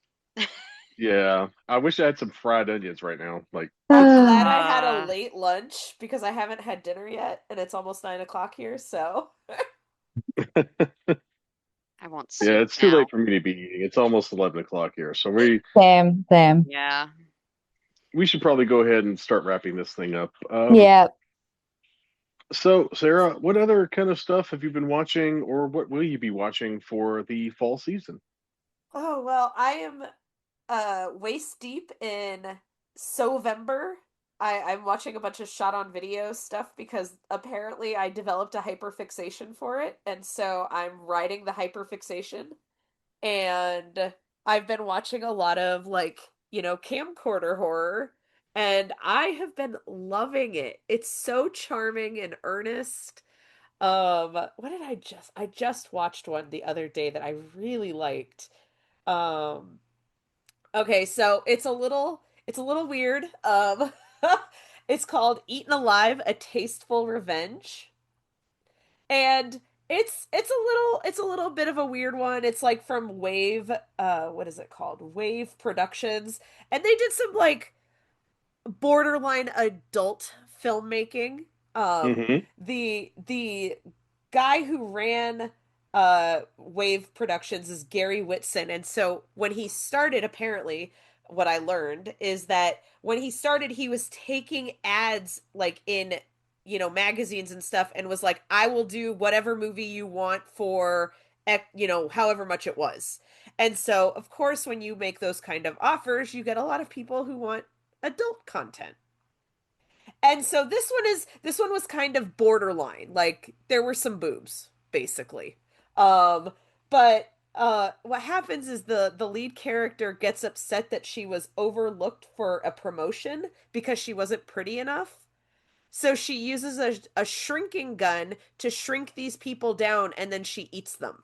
yeah. I wish I had some fried onions right now. Like I'm just glad I had a Uh, late lunch because I haven't had dinner yet, and it's almost 9 o'clock here. So, I want yeah, soup it's too now. late for me to be eating. It's almost 11 o'clock here. So Same. Yeah. we should probably go ahead and start wrapping this thing up. Yeah. So Sarah, what other kind of stuff have you been watching or what will you be watching for the fall season? oh well, I am waist deep in Sovember. I'm watching a bunch of shot on video stuff because apparently I developed a hyperfixation for it, and so I'm riding the hyperfixation. And I've been watching a lot of like, camcorder horror, and I have been loving it. It's so charming and earnest. What did I just watched one the other day that I really liked. Um, okay, so it's a little weird. It's called Eaten Alive: A Tasteful Revenge. And it's a little bit of a weird one. It's like from Wave, what is it called? Wave Productions. And they did some like borderline adult filmmaking. Um Hmm. the guy who ran Wave Productions is Gary Whitson. And so when he started, apparently what I learned is that when he started he was taking ads like in magazines and stuff, and was like, I will do whatever movie you want for however much it was. And so of course when you make those kind of offers you get a lot of people who want adult content. And so this one was kind of borderline. Like there were some boobs, basically. Um, but what happens is the lead character gets upset that she was overlooked for a promotion because she wasn't pretty enough. So she uses a shrinking gun to shrink these people down and then she eats them.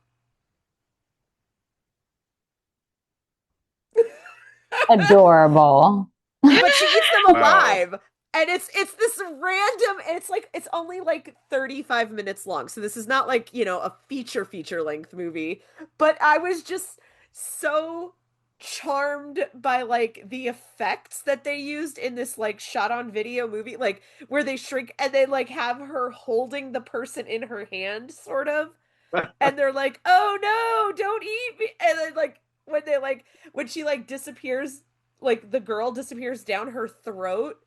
Adorable. But she eats them Wow. alive. And it's this random, and it's only like 35 minutes long. So this is not like, a feature length movie. But I was just so charmed by like the effects that they used in this like shot on video movie, like where they shrink and they like have her holding the person in her hand, sort of, and they're like, "Oh no, don't eat me!" And then like when she like disappears, like the girl disappears down her throat.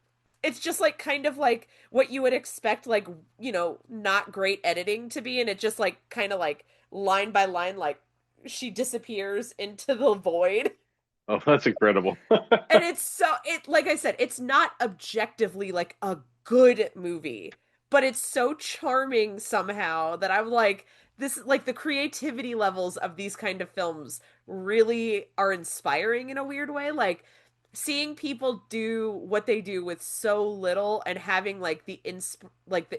It's just like kind of like what you would expect, like not great editing to be, and it just like kind of like line by line, like she disappears into the void. Oh, that's incredible. And it like I said, it's not objectively like a good movie, but it's so charming somehow that I'm like, this like the creativity levels of these kind of films really are inspiring in a weird way. Like seeing people do what they do with so little and having like the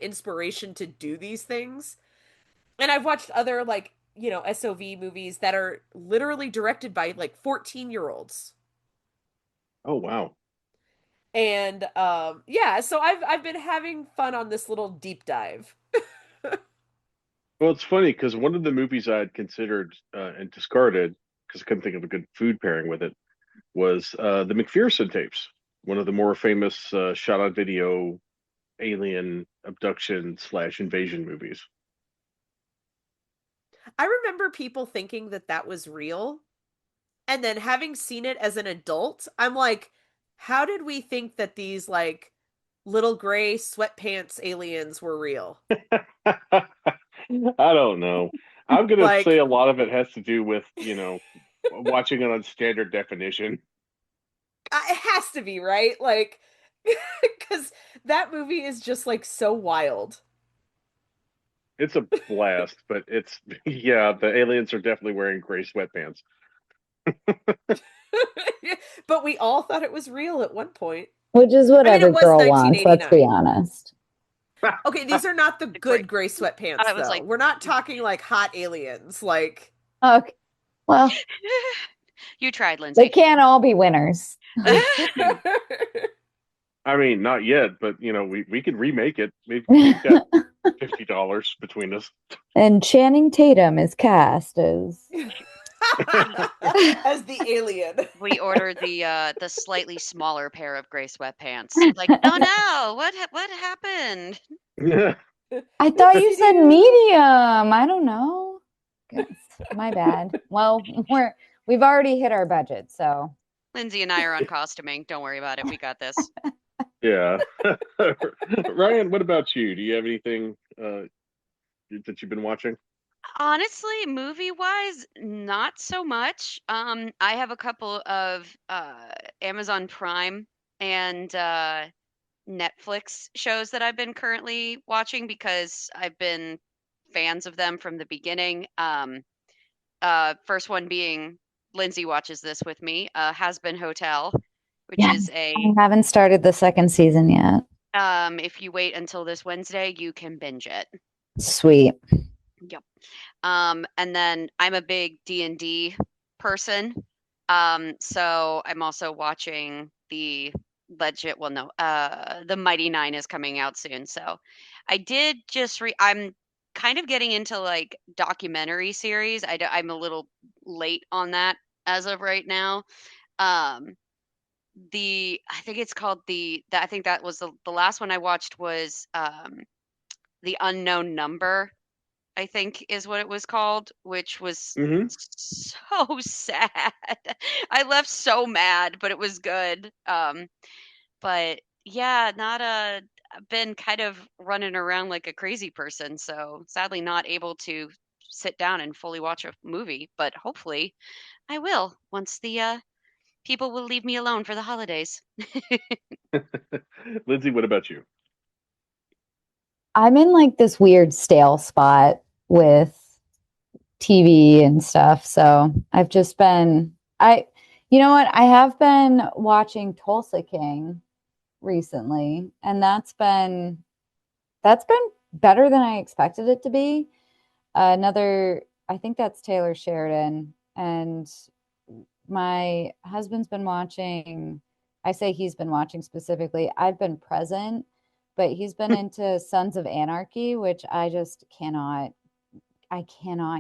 inspiration to do these things. And I've watched other like, SOV movies that are literally directed by like 14-year-olds. Oh, wow. And yeah, so I've been having fun on this little deep dive. Well, it's funny because one of the movies I had considered and discarded because I couldn't think of a good food pairing with it was the McPherson tapes, one of the more famous shot on video alien abduction slash invasion movies. I remember people thinking that that was real, and then having seen it as an adult, I'm like, how did we think that these like little gray sweatpants aliens were real? I don't know. I'm gonna say Like a lot of it has to do with, watching it on standard definition. it has to be, right? Like cuz that movie is just like so wild. It's a blast, but it's yeah, the aliens are definitely wearing gray sweatpants. But we all thought it was real at one point. Which is I what mean, every it was girl wants, let's be 1989. honest. Okay, these are not the The great. good gray sweatpants, I was though. like, We're not talking like hot aliens. Like, Okay. Well, you tried, they Lindsay. can't all be winners. I mean, not yet, but we could remake it. We've got $50 between us. And Channing Tatum is cast as as the alien. We ordered the slightly smaller pair of gray sweatpants. Like, oh no, what happened? I thought you said Whoopsie-doo. medium. I don't know. Goodness, my bad. Well, we've already hit our budget, so Lindsay and I are on costuming. Don't worry about it. We got this. Yeah. Ryan, what about you? Do you have anything that you've been watching? Honestly, movie-wise, not so much. I have a couple of Amazon Prime and Netflix shows that I've been currently watching because I've been fans of them from the beginning. First one being Lindsay watches this with me, Has Been Hotel, which yeah. is I haven't started the second season yet. if you wait until this Wednesday, you can binge it. Sweet. Yep. And then I'm a big D&D person. So I'm also watching the the Mighty Nine is coming out soon. So I did just I'm kind of getting into like documentary series. I'm a little late on that as of right now. Um, I think it's called I think that was the last one I watched was The Unknown Number, I think is what it was called, which was Hmm. so sad. I left so mad, but it was good. But yeah, not I've been kind of running around like a crazy person, so sadly not able to sit down and fully watch a movie, but hopefully I will once the people will leave me alone for the holidays. Lindsay, what about you? I'm in like this weird stale spot with TV and stuff. So I've just been, you know what? I have been watching Tulsa King recently, and that's been better than I expected it to be. Another, I think that's Taylor Sheridan, and my husband's been watching. I say he's been watching specifically. I've been present, but he's been into Sons of Anarchy, which I cannot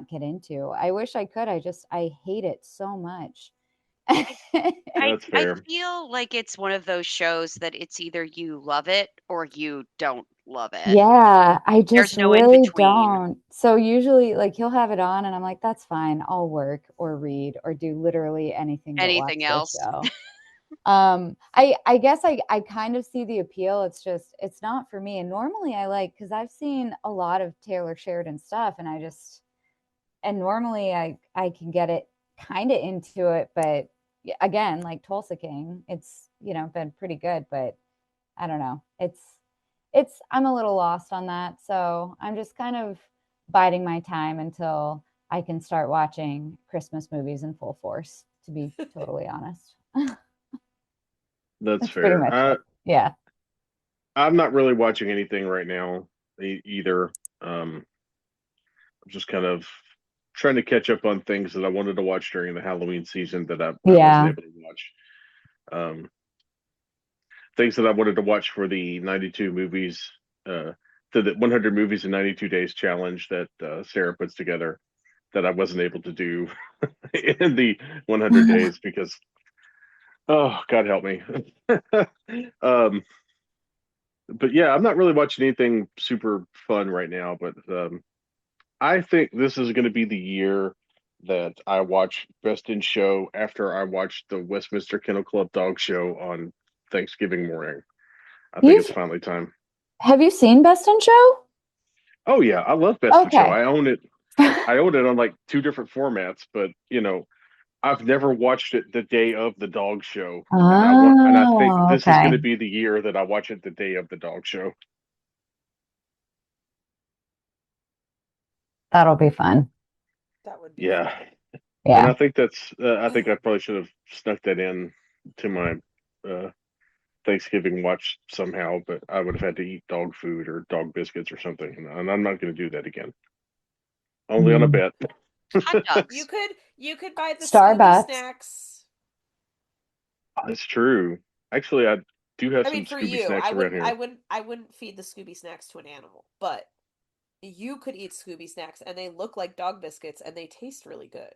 get into. I wish I could. I hate it so much. That's I fair. feel like it's one of those shows that it's either you love it or you don't love it. Yeah, I just There's no in really between. don't. So usually like he'll have it on and I'm like, that's fine. I'll work or read or do literally anything but watch Anything this else? show. I guess I kind of see the appeal. It's just it's not for me. And normally I like because I've seen a lot of Taylor Sheridan stuff and normally I can get it kind of into it, but again, like Tulsa King, it's been pretty good, but I don't know. It's I'm a little lost on that. So I'm just kind of biding my time until I can start watching Christmas movies in full force, to be totally honest. That's That's pretty fair. much it. Yeah. I'm not really watching anything right now either. I'm just kind of trying to catch up on things that I wanted to watch during the Halloween season that I wasn't Yeah. able to watch. Um, things that I wanted to watch for the 92 movies, to the 100 movies in 92 days challenge that Sarah puts together that I wasn't able to do in the 100 days because, oh, God help me. um, but yeah, I'm not really watching anything super fun right now, but I think this is going to be the year that I watch Best in Show after I watch the Westminster Kennel Club dog show on Thanksgiving morning. I think it's You've finally time. Have you seen Best in Show? Oh yeah, I love Best in Show. Okay. I own it. I own it on like two different formats, but I've never watched it the day of the dog show. And I think Oh, this is going to okay. be the year that I watch it the day of the dog show. That'll be fun. That would be Yeah. fun. And Yeah. I think I probably should have snuck that in to my uh, Thanksgiving watch somehow, but I would have had to eat dog food or dog biscuits or something, and I'm not going to do that again. Only on a Mm. bet. Hot You dogs. could you could buy the Scooby Starbucks. snacks. That's true. Actually, I do have I mean, some for Scooby you, snacks around here. I wouldn't feed the Scooby snacks to an animal, but you could eat Scooby snacks and they look like dog biscuits and they taste really good.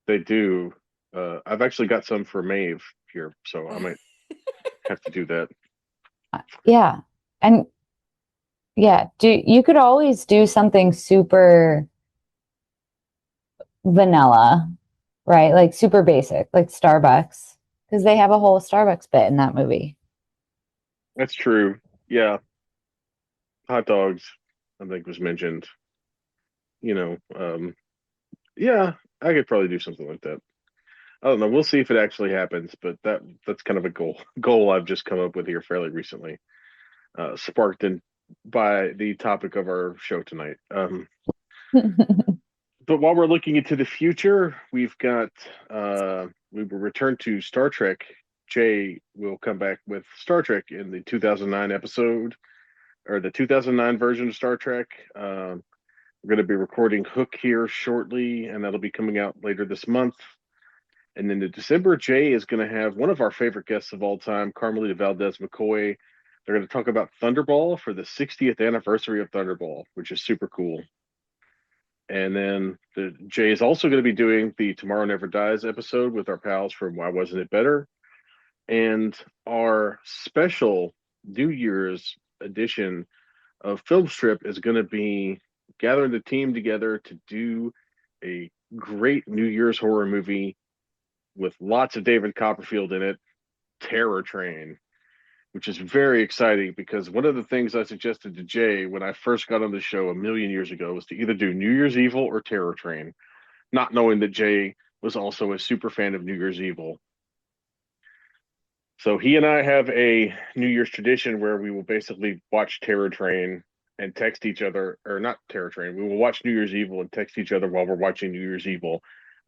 They do. I've actually got some for Maeve here, so I might have to do that. Yeah. And yeah, you could always do something super vanilla, right? Like super basic, like Starbucks, because they have a whole Starbucks bit in that movie. That's true. Yeah, hot dogs, I think was mentioned. You know, yeah, I could probably do something like that. I don't know. We'll see if it actually happens, but that's kind of a goal I've just come up with here fairly recently, sparked in by the topic of our show tonight. But while we're looking into the future, we will return to Star Trek. Jay will come back with Star Trek in the 2009 episode or the 2009 version of Star Trek. We're going to be recording Hook here shortly, and that'll be coming out later this month. And then in December, Jay is going to have one of our favorite guests of all time, Carmelita Valdez McCoy. They're going to talk about Thunderball for the 60th anniversary of Thunderball, which is super cool. And then Jay is also going to be doing the Tomorrow Never Dies episode with our pals from Why Wasn't It Better? And our special New Year's edition of Film Strip is going to be gathering the team together to do a great New Year's horror movie with lots of David Copperfield in it, Terror Train, which is very exciting because one of the things I suggested to Jay when I first got on the show a million years ago was to either do New Year's Evil or Terror Train, not knowing that Jay was also a super fan of New Year's Evil. So he and I have a New Year's tradition where we will basically watch Terror Train and text each other, or not Terror Train. We will watch New Year's Evil and text each other while we're watching New Year's Evil,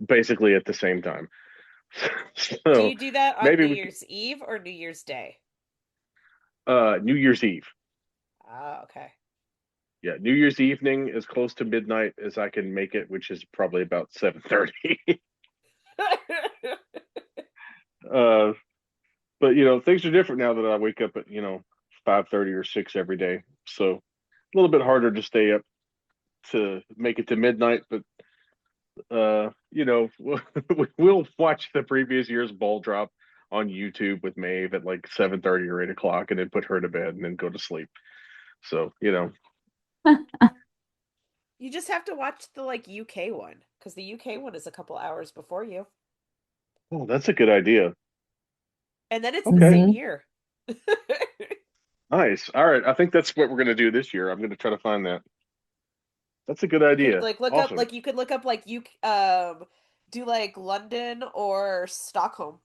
basically at the same time. Do So you do that on maybe New we Year's Eve or New Year's Day? New Year's Eve. Ah, okay. Yeah, New Year's evening as close to midnight as I can make it, which is probably about 7:30. uh, but things are different now that I wake up at 5:30 or 6 every day. So a little bit harder to stay up to make it to midnight, but we'll watch the previous year's ball drop on YouTube with Maeve at like 7:30 or 8 o'clock, and then put her to bed and then go to sleep. So You just have to watch the like UK one because the UK one is a couple hours before you. oh, that's a good idea. And then it's the Okay, same Mhm. year. nice. All right, I think that's what we're gonna do this year. I'm gonna try to find that. That's a good You could idea. like look up Awesome. like you could look up like you do like London or Stockholm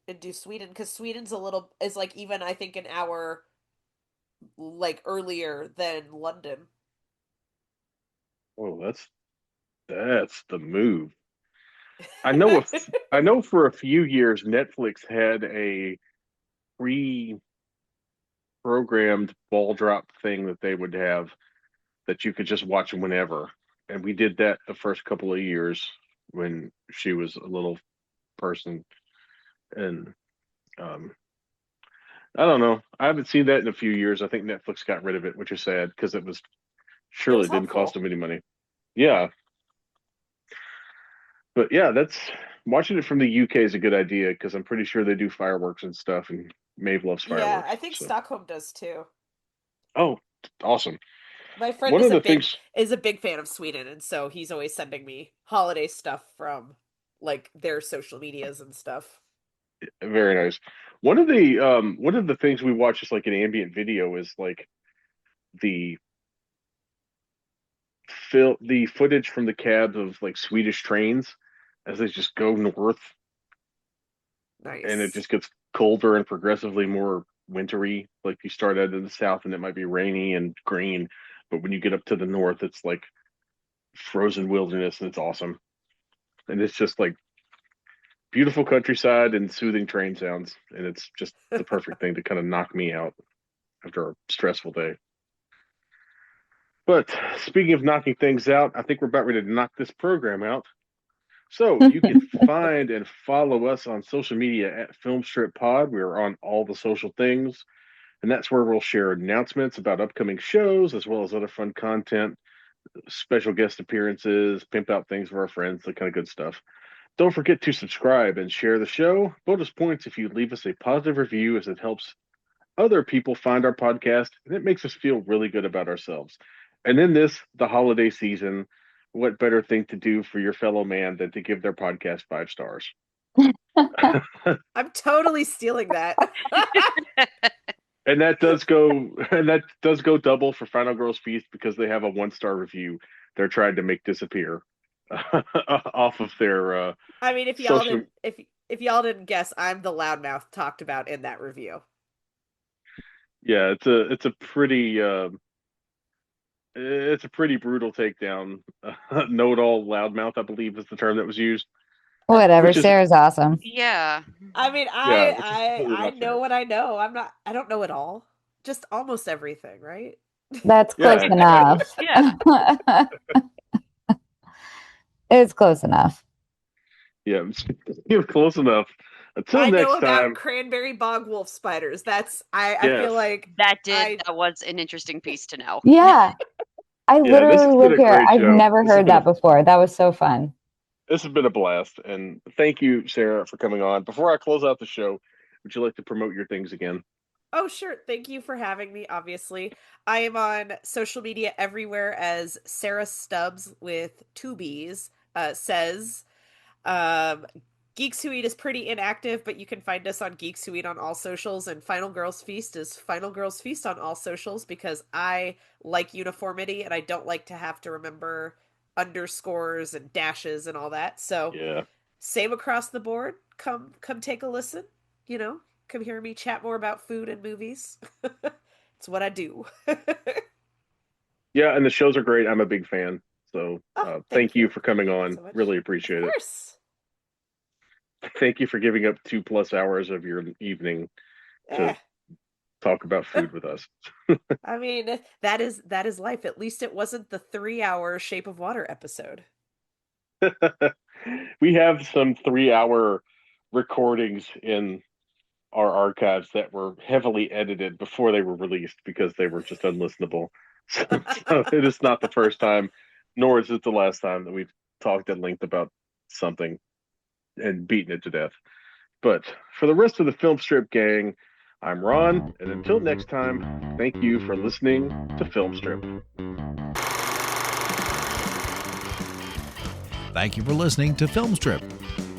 and do Sweden because Sweden's a little is like even I think an hour like earlier than London. Oh, that's the move. I know for a few years Netflix had a pre-programmed ball drop thing that they would have that you could just watch whenever. And we did that the first couple of years when she was a little person. And um, I don't know. I haven't seen that in a few years. I think Netflix got rid of it, which is sad because it was It surely was didn't cost helpful. them any money. Yeah, but yeah, that's watching it from the UK is a good idea because I'm pretty sure they do fireworks and stuff, and Maeve loves Yeah, fireworks. I think So, Stockholm does too. oh, awesome. My friend One of the things, is a big fan of Sweden, and so he's always sending me holiday stuff from like their social medias and stuff. very nice. One of the things we watch is like an ambient video is like the the footage from the cabs of like Swedish trains as they just go north, and it Nice. just gets colder and progressively more wintry. Like you start out in the south and it might be rainy and green, but when you get up to the north, it's like frozen wilderness and it's awesome. And it's just like beautiful countryside and soothing train sounds, and it's just the perfect thing to kind of knock me out after a stressful day. But speaking of knocking things out, I think we're about ready to knock this program out. So you can find and follow us on social media at Film Strip Pod. We are on all the social things, and that's where we'll share announcements about upcoming shows as well as other fun content, special guest appearances, pimp out things for our friends, that kind of good stuff. Don't forget to subscribe and share the show. Bonus points if you leave us a positive review, as it helps other people find our podcast and it makes us feel really good about ourselves. And in the holiday season, what better thing to do for your fellow man than to give their podcast 5 stars? I'm totally stealing that. And that does go double for Final Girls Feast because they have a 1 star review they're trying to make disappear off of their I mean, social. if y'all didn't guess, I'm the loudmouth talked about in that review. Yeah, it's a pretty brutal takedown. Know it all loudmouth, I believe, is the term that was used, Whatever. which is Sarah's awesome. Yeah. I mean, yeah, which is totally I not know fair. what I know. I don't know it all. Just almost everything, right? That's close Yeah, exactly. enough. Yeah. It's close enough. Yeah, you're close enough. Until I know next about time. cranberry bog wolf spiders. I feel Yes, like I That was an interesting piece to know. Yeah, I yeah, this has literally been live a here. great I've show. never heard that before. That was so fun. This has been a blast, and thank you, Sarah, for coming on. Before I close out the show, would you like to promote your things again? Oh, sure. Thank you for having me, obviously. I am on social media everywhere as Sarah Stubbs with two B's, says. Um, Geeks Who Eat is pretty inactive, but you can find us on Geeks Who Eat on all socials, and Final Girls Feast is Final Girls Feast on all socials because I like uniformity and I don't like to have to remember underscores and dashes and all that. So, Yeah, same across the board. Come take a listen, you know. Come hear me chat more about food and movies. It's what I do. Yeah, and the shows are great. I'm a big fan. So Oh, thank thank you you. for coming Thank you on. so much. Really Of appreciate it. course. Thank you for giving up 2+ hours of your evening Eh, to talk about food with us. I mean, that is life. At least it wasn't the 3-hour Shape of Water episode. We have some 3-hour recordings in our archives that were heavily edited before they were released because they were just unlistenable. So it is not the first time, nor is it the last time that we've talked at length about something and beaten it to death. But for the rest of the Film Strip gang, I'm Ron, and until next time, thank you for listening to Film Strip. Thank you for listening to Filmstrip.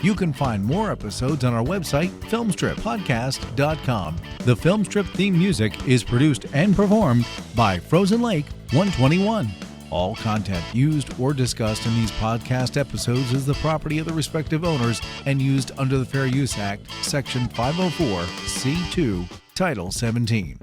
You can find more episodes on our website, filmstrippodcast.com. The Filmstrip theme music is produced and performed by Frozen Lake 121. All content used or discussed in these podcast episodes is the property of the respective owners and used under the Fair Use Act, Section 504, C2, Title 17.